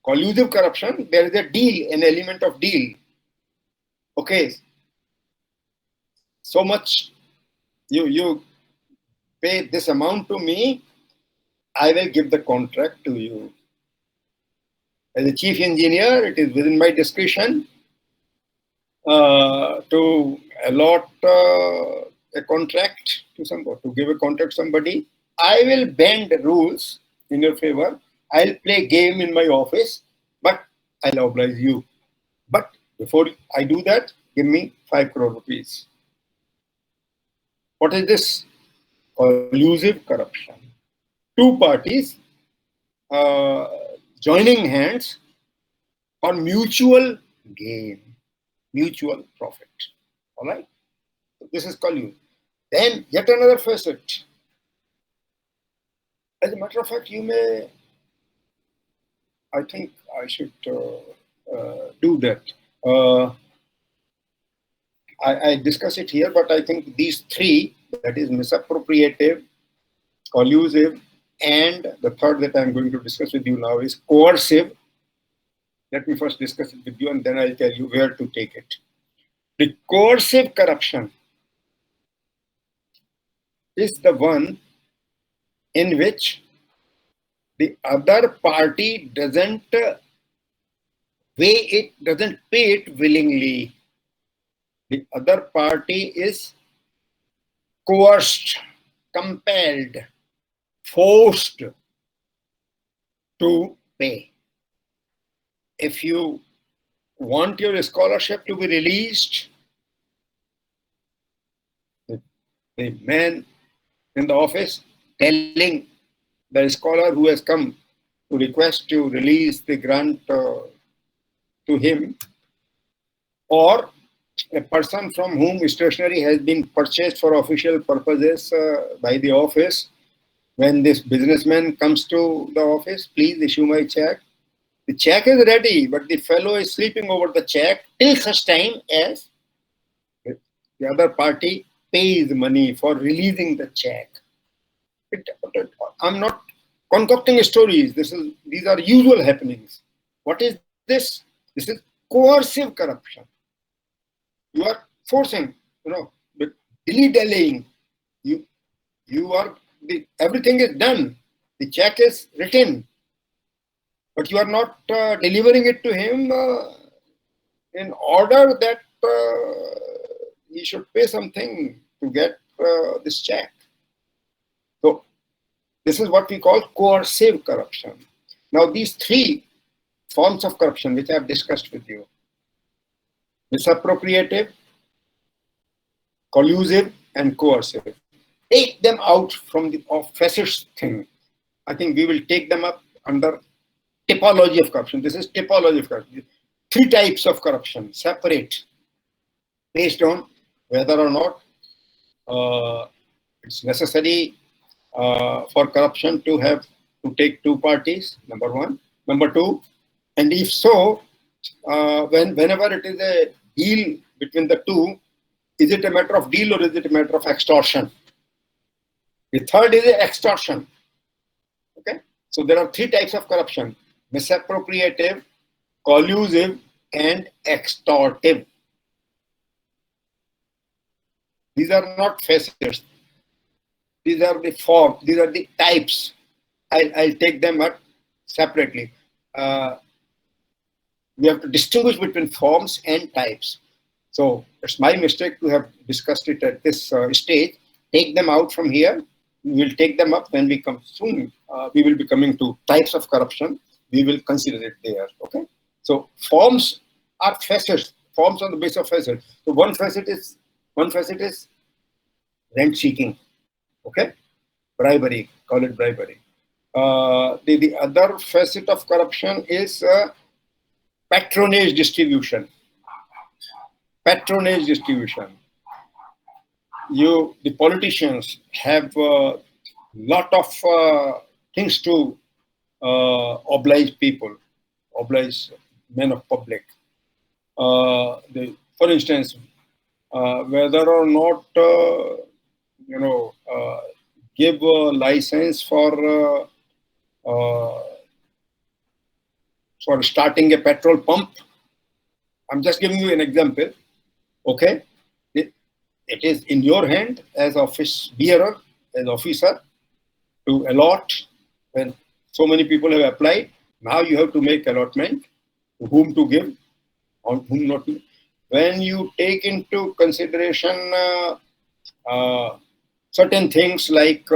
S1: collusive corruption, there is a deal, an element of deal. Okay. So much, you pay this amount to me, I will give the contract to you. As a chief engineer, it is within my discretion to allot a contract to somebody, to give a contract to somebody. I will bend rules in your favor. I'll play game in my office, but I'll oblige you. But before I do that, give me 5 crore rupees. What is this? Collusive corruption. Two parties joining hands for mutual gain, mutual profit. All right? So this is collusive. Then yet another facet. As a matter of fact, you may, I think I should do that. I discuss it here, but I think these three, that is misappropriative, collusive, and the third that I'm going to discuss with you now is coercive. Let me first discuss it with you and then I'll tell you where to take it. The coercive corruption is the one in which the other party doesn't pay it willingly. The other party is coerced, compelled, forced to pay. If you want your scholarship to be released, the man in the office telling the scholar who has come to request to release the grant to him, or a person from whom stationery has been purchased for official purposes by the office, when this businessman comes to the office, please issue my check. The check is ready, but the fellow is sleeping over the check till such time as the other party pays money for releasing the check. I'm not concocting stories. These are usual happenings. What is this? This is coercive corruption. You are forcing, dilly-dallying. Everything is done. The check is written, but you are not delivering it to him in order that he should pay something to get this check. So this is what we call coercive corruption. Now these three forms of corruption which I have discussed with you, misappropriative, collusive, and coercive, take them out from the facets thing. I think we will take them up under Topology of Corruption. This is Topology of Corruption. Three types of corruption, separate, based on whether or not it's necessary for corruption to take two parties, number one. Number two, and if so, whenever it is a deal between the two, is it a matter of deal or is it a matter of extortion? The third is extortion. Okay, so there are three types of corruption: misappropriative, collusive, and extortive. These are not facets. These are the forms. These are the types. I'll take them up separately. We have to distinguish between forms and types. So it's my mistake to have discussed it at this stage. Take them out from here. We will take them up when we come soon. We will be coming to types of corruption. We will consider it there. Okay. So forms are facets. Forms on the basis of facets. So one facet is rent seeking. Okay. Bribery. Call it bribery. The other facet of corruption is patronage distribution. Patronage distribution. The politicians have a lot of things to oblige people, oblige men of public. For instance, whether or not give a license for starting a petrol pump. I'm just giving you an example. Okay, it is in your hand as office bearer, as officer, to allot. When so many people have applied, now you have to make allotment to whom to give, on whom not to. When you take into consideration certain things like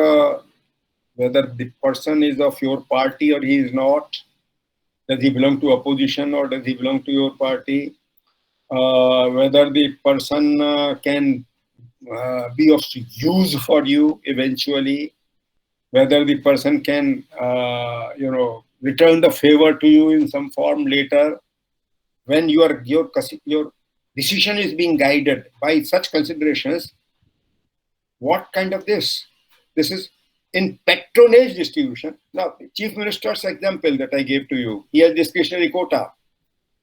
S1: whether the person is of your party or he is not, does he belong to opposition or does he belong to your party, whether the person can be of use for you eventually, whether the person can return the favor to you in some form later. When your decision is being guided by such considerations, what kind of this? This is in patronage distribution. Now, the Chief Minister's example that I gave to you, he has discretionary quota.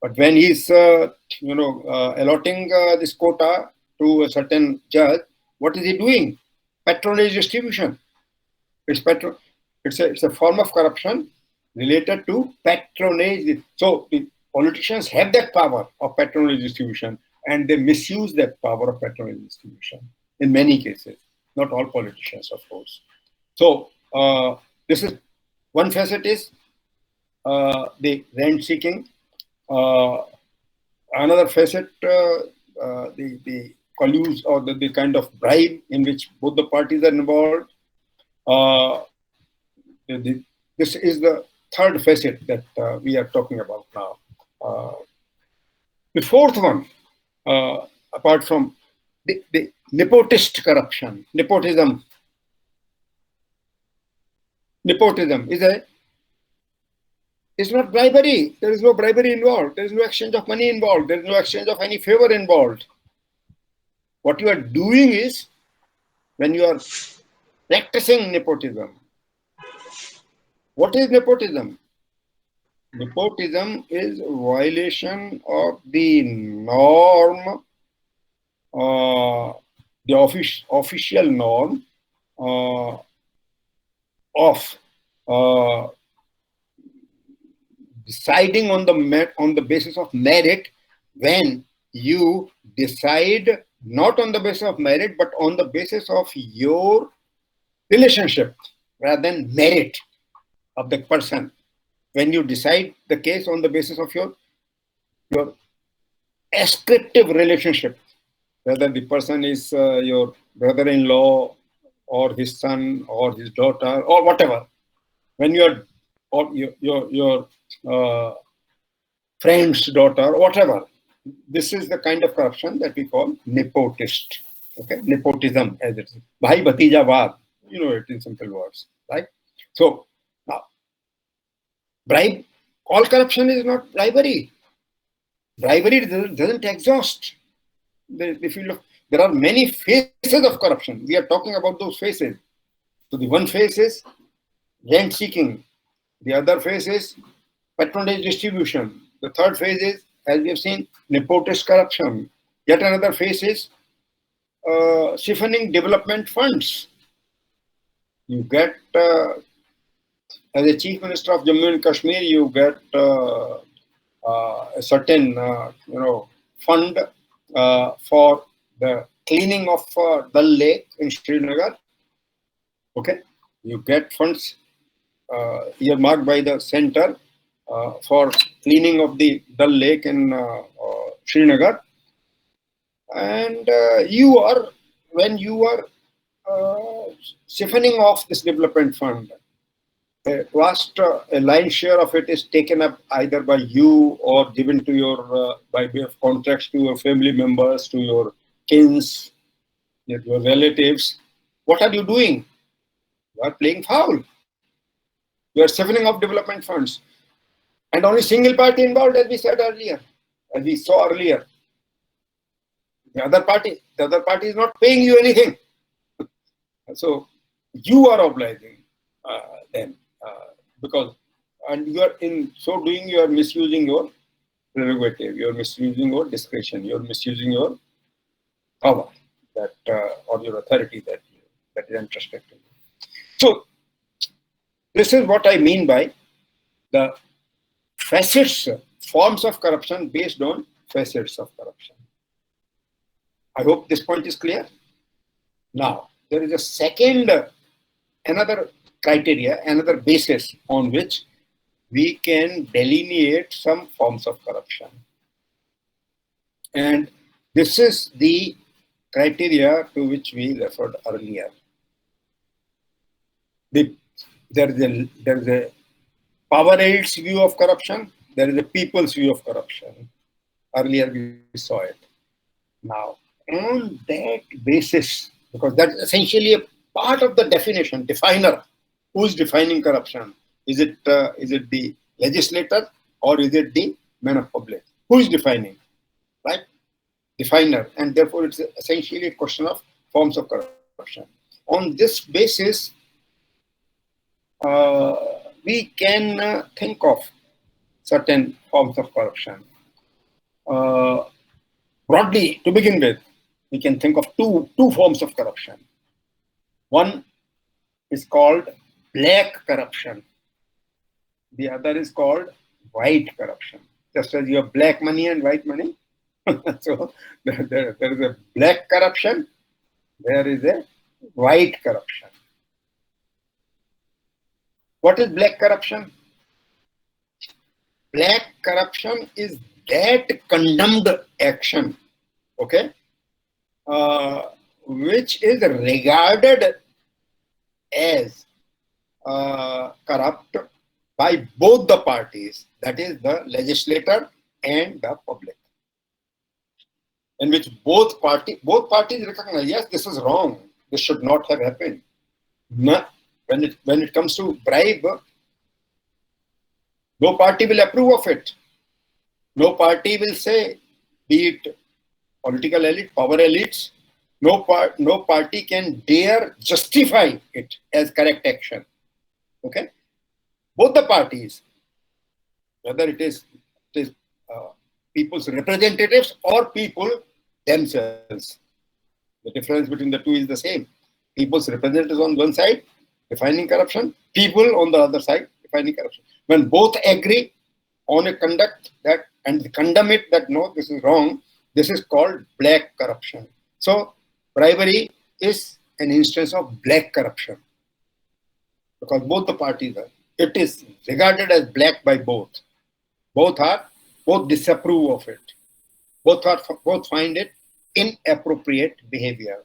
S1: But when he's allotting this quota, to a certain judge, what is he doing? Patronage distribution. It's a form of corruption related to patronage. So the politicians have that power of patronage distribution, and they misuse that power of patronage distribution in many cases. Not all politicians, of course. So this is one facet is the rent seeking. Another facet, the collusion or the kind of bribe in which both the parties are involved. This is the third facet that we are talking about now. The fourth one, apart from the nepotist corruption, nepotism. Nepotism is not bribery. There is no bribery involved. There is no exchange of money involved. There is no exchange of any favor involved. What you are doing is, when you are practicing nepotism, what is nepotism? Nepotism is violation of the norm, the official norm of deciding on the basis of merit, when you decide not on the basis of merit but on the basis of your relationship rather than merit of the person. When you decide the case on the basis of your ascriptive relationship, whether the person is your brother-in-law or his son or his daughter or whatever, when you are or your friend's daughter, whatever, this is the kind of corruption that we call nepotist. Okay, nepotism, as it is. Bhai bhatija vaad, you know it in simple words, right? So now, bribe, all corruption is not bribery. Bribery doesn't exhaust the field of. There are many phases of corruption. We are talking about those phases. So the one phase is rent seeking. The other phase is patronage distribution. The third phase is, as we have seen, nepotist corruption. Yet another phase is siphoning development funds. You get, as a Chief Minister of Jammu and Kashmir, you get a certain, fund for the cleaning of Dal Lake in Srinagar. Okay, you get funds earmarked by the center for cleaning of the Dal Lake in Srinagar, and when you are siphoning off this development fund, a lion's share of it is taken up either by you or given to your by way of contracts to your family members, to your kins, your relatives. What are you doing? You are playing foul. You are siphoning off development funds, and only single party involved, as we said earlier, as we saw earlier. The other party is not paying you anything. So you are obliging them because, and you are in so doing, you are misusing your prerogative, you are misusing your discretion, you are misusing your power that or your authority that is entrusted to you. So this is what I mean by the facets, forms of corruption based on facets of corruption. I hope this point is clear. Now, there is a second, another criteria, another basis on which we can delineate some forms of corruption. And this is the criteria to which we referred earlier. There is a power aids view of corruption. There is a people's view of corruption. Earlier we saw it. Now, on that basis, because that's essentially a part of the definition, definer. Who is defining corruption? Is it the legislator or is it the man of public? Who is defining? Right? Definer. And therefore, it's essentially a question of forms of corruption. On this basis, we can think of certain forms of corruption. Broadly, to begin with, we can think of two forms of corruption. One is called black corruption. The other is called white corruption. Just as you have black money and white money. So there is a black corruption, there is a white corruption. What is black corruption? Black corruption is that condemned action, okay, which is regarded as corrupt by both the parties, that is the legislator and the public, in which both parties recognize, yes, this is wrong, this should not have happened. No, when it comes to bribe, no party will approve of it. No party will say, be it political elite, power elites, no party can dare justify it as correct action. Okay? Both the parties, whether it is people's representatives or people themselves, the difference between the two is the same. People's representatives on one side defining corruption, people on the other side defining corruption. When both agree on a conduct that and condemn it that no, this is wrong, this is called black corruption. So bribery is an instance of black corruption because both the parties are. It is regarded as black by both. Both disapprove of it. Both find it inappropriate behavior,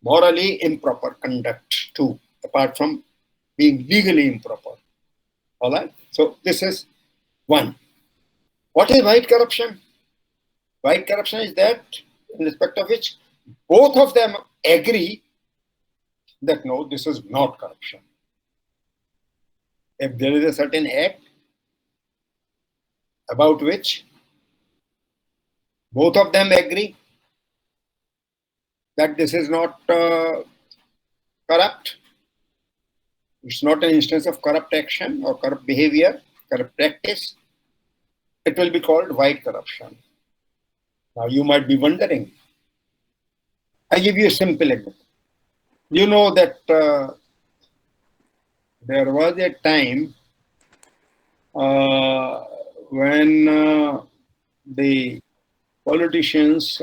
S1: morally improper conduct too, apart from being legally improper. All right. So this is one. What is white corruption? White corruption is that in respect of which both of them agree that no, this is not corruption. If there is a certain act about which both of them agree that this is not corrupt, it's not an instance of corrupt action or corrupt behavior, corrupt practice, it will be called white corruption. Now you might be wondering, I give you a simple example. You know that there was a time when the politicians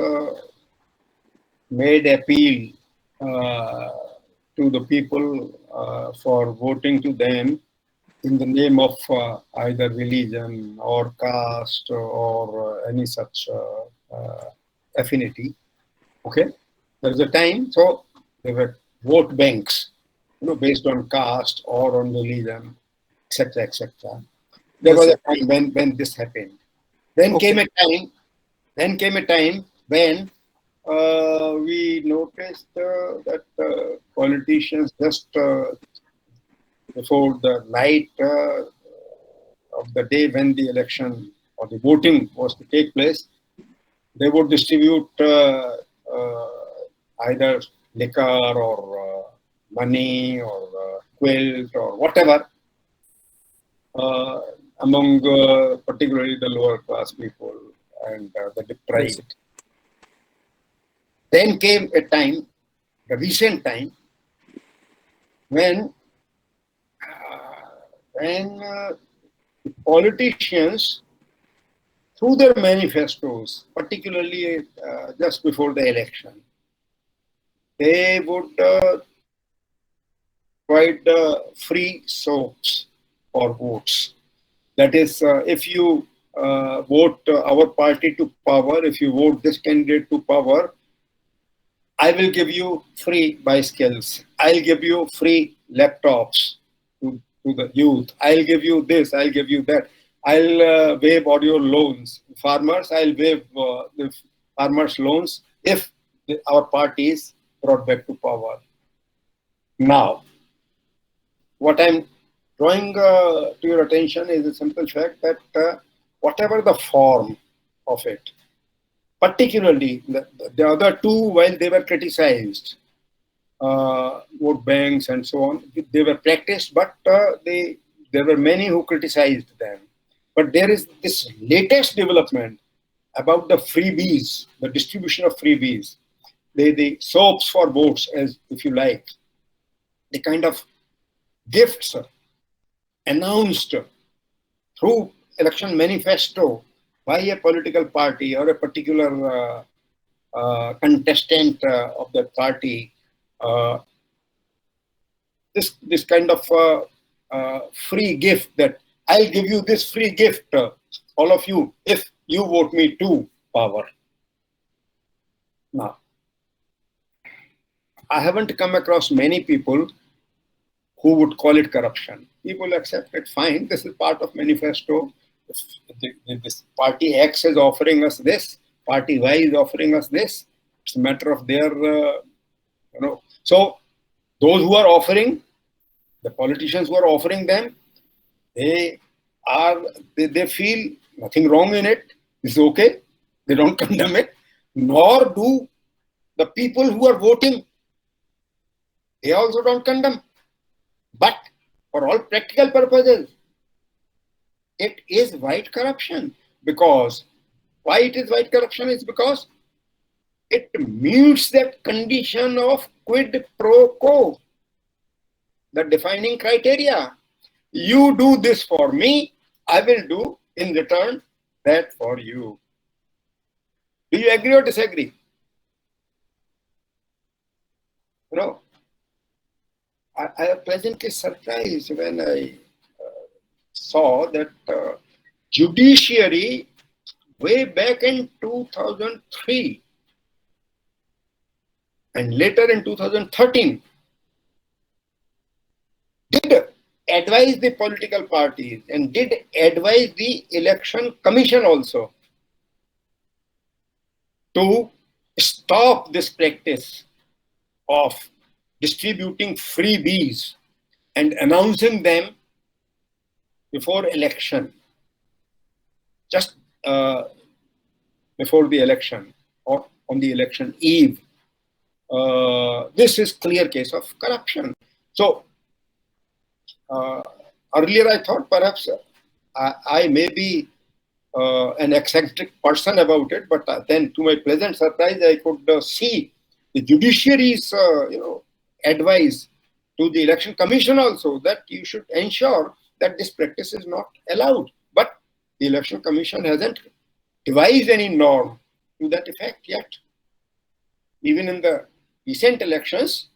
S1: made appeal to the people for voting to them in the name of either religion or caste or any such affinity. Okay, there was a time, so there were vote banks, based on caste or on religion, etc., etc. There was a time when this happened. Then came a time when we noticed that politicians just before the night of the day when the election or the voting was to take place, they would distribute either liquor or money or quilt or whatever among particularly the lower class people and the deprived. Then came a time, the recent time, when politicians, through their manifestos, particularly just before the election, they would provide free soaps for votes. That is, if you vote our party to power, if you vote this candidate to power, I will give you free bicycles. I'll give you free laptops to the youth. I'll give you this. I'll give you that. I'll waive all your loans. Farmers, I'll waive the farmers' loans if our party is brought back to power. Now, what I'm drawing to your attention is a simple fact that whatever the form of it, particularly the other two, while they were criticized, vote banks and so on, they were practiced, but there were many who criticized them. But there is this latest development about the freebies, the distribution of freebies. the soaps for votes, as if you like, the kind of gifts announced through election manifesto by a political party or a particular contestant of that party, this kind of free gift, that I'll give you this free gift, all of you, if you vote me to power. Now, I haven't come across many people who would call it corruption. People accept it, fine, this is part of manifesto. This party X is offering us this, party Y is offering us this. It's a matter of their, So those who are offering, the politicians who are offering them, they feel nothing wrong in it. It's okay. They don't condemn it. Nor do the people who are voting. They also don't condemn. But for all practical purposes, it is white corruption. Because why it is white corruption is because it meets that condition of quid pro quo, the defining criteria. You do this for me, I will do in return that for you. Do you agree or disagree? I am pleasantly surprised when I saw that judiciary way back in 2003 and later in 2013 did advise the political parties and did advise the election commission also to stop this practice of distributing freebies and announcing them before election, just before the election or on the election eve. This is clear case of corruption. So earlier I thought perhaps I may be an eccentric person about it, but then to my pleasant surprise I could see the judiciary's advice to the election commission also that you should ensure that this practice is not allowed. But the election commission hasn't devised any norm to that effect yet. Even in the recent elections,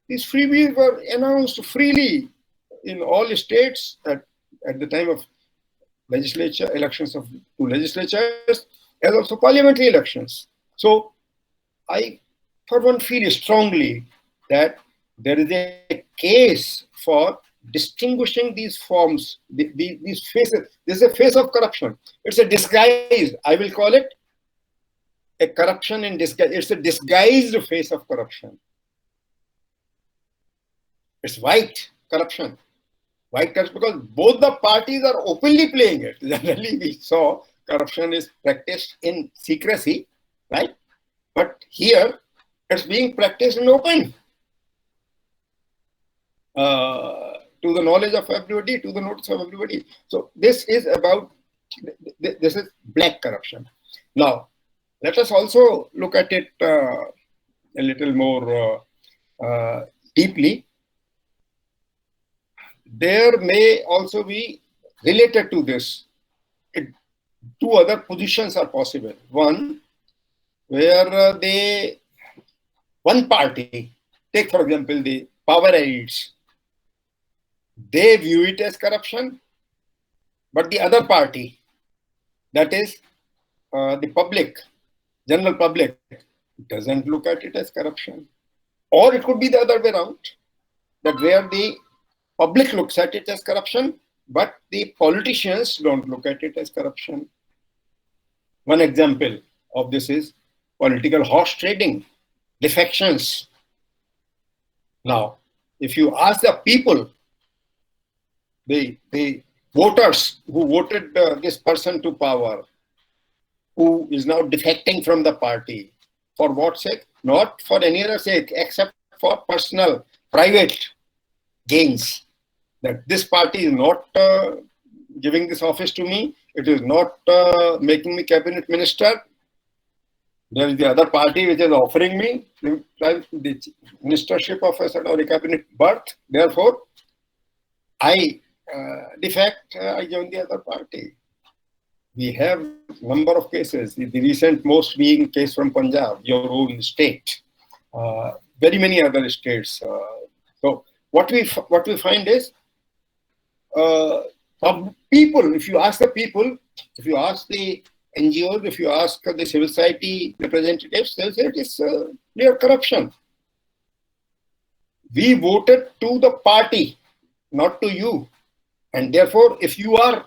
S1: these freebies were announced freely in all states at the time of legislature, elections of two legislatures, as also parliamentary elections. So I, for one, feel strongly that there is a case for distinguishing these forms, these faces. This is a face of corruption. It's a disguise. I will call it a corruption in disguise. It's a disguised face of corruption. It's white corruption. White corruption because both the parties are openly playing it. Generally, we saw corruption is practiced in secrecy, right? But here, it's being practiced in open. To the knowledge of everybody, to the notice of everybody. So this is about, this is black corruption. Now, let us also look at it a little more deeply. There may also be, related to this, two other positions are possible. One, where one party, take for example the power elites, they view it as corruption, but the other party, that is the public, general public, doesn't look at it as corruption. Or it could be the other way around, that where the public looks at it as corruption, but the politicians don't look at it as corruption. One example of this is political horse trading, defections. Now, if you ask the people, the voters who voted this person to power, who is now defecting from the party, for what sake? Not for any other sake, except for personal, private gains. That this party is not giving this office to me, it is not making me cabinet minister. There is the other party which is offering me the ministership of a certain cabinet berth. Therefore, I defect, I join the other party. We have number of cases, the recent most being case from Punjab, your own state, very many other states. So what we find is, people, if you ask the people, if you ask the NGOs, if you ask the civil society representatives, they'll say it is clear corruption. We voted to the party, not to you. And therefore, if you are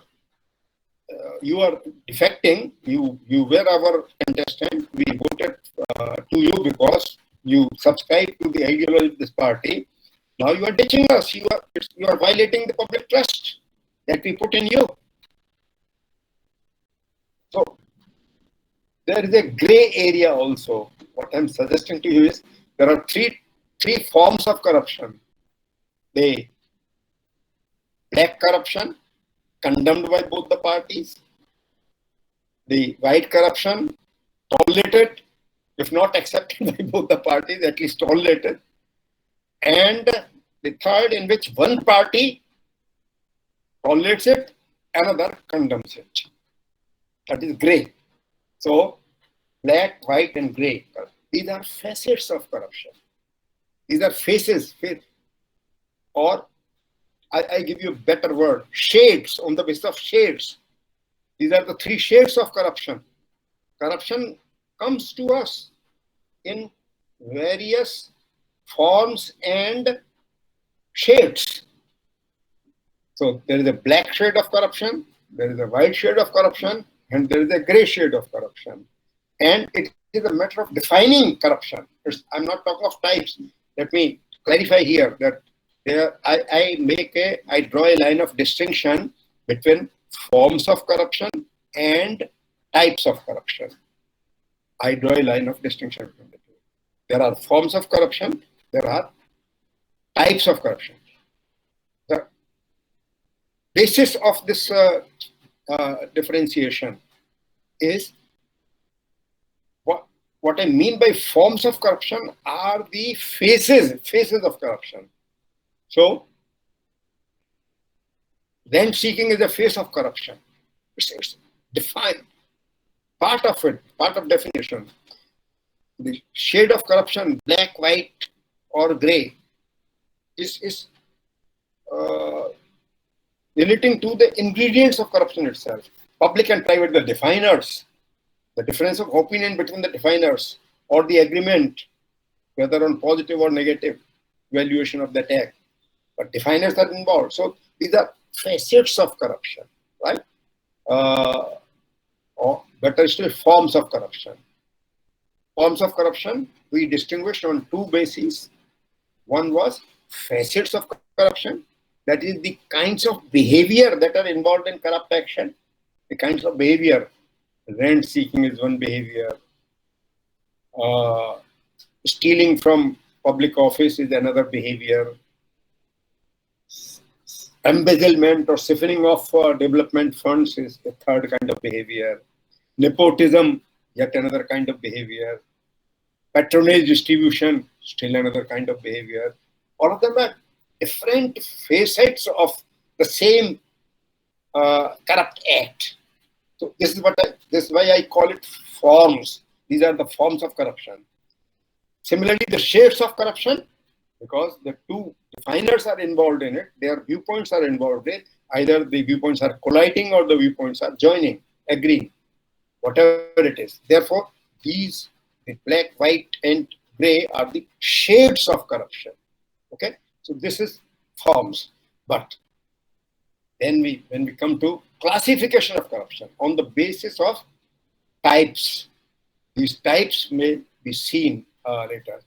S1: defecting, you were our contestant, we voted to you because you subscribe to the ideology of this party. Now you are ditching us. You are violating the public trust that we put in you. So there is a gray area also. What I'm suggesting to you is there are three forms of corruption. The black corruption, condemned by both the parties. The white corruption, tolerated, if not accepted by both the parties, at least tolerated. And the third, in which one party tolerates it, another condemns it. That is gray. So, black, white, and gray. These are facets of corruption. These are faces, or I give you a better word, shades, on the basis of shades. These are the three shades of corruption. Corruption comes to us in various forms and shades. So there is a black shade of corruption, there is a white shade of corruption, and there is a gray shade of corruption. And it is a matter of defining corruption. I'm not talking of types. Let me clarify here that I draw a line of distinction between forms of corruption and types of corruption. I draw a line of distinction between the two. There are forms of corruption, there are types of corruption. The basis of this differentiation is what I mean by forms of corruption are the phases of corruption. So, rent seeking is a phase of corruption. It's defined. Part of it, part of definition. The shade of corruption, black, white, or gray, is relating to the ingredients of corruption itself. Public and private, the definers, the difference of opinion between the definers, or the agreement, whether on positive or negative valuation of the act. But definers are involved. So these are facets of corruption, right? Or better still, forms of corruption. Forms of corruption, we distinguished on two bases. One was facets of corruption, that is the kinds of behavior that are involved in corrupt action. The kinds of behavior, rent seeking is one behavior. Stealing from public office is another behavior. Embezzlement or siphoning of development funds is a third kind of behavior. Nepotism, yet another kind of behavior. Patronage distribution, still another kind of behavior. All of them are different facets of the same corrupt act. So this is why I call it forms. These are the forms of corruption. Similarly, the shades of corruption, because the two definers are involved in it, their viewpoints are involved in it. Either the viewpoints are colliding or the viewpoints are joining, agreeing, whatever it is. Therefore, these, the black, white, and gray, are the shades of corruption. Okay, so this is forms. But then when we come to classification of corruption on the basis of types, these types may be seen later.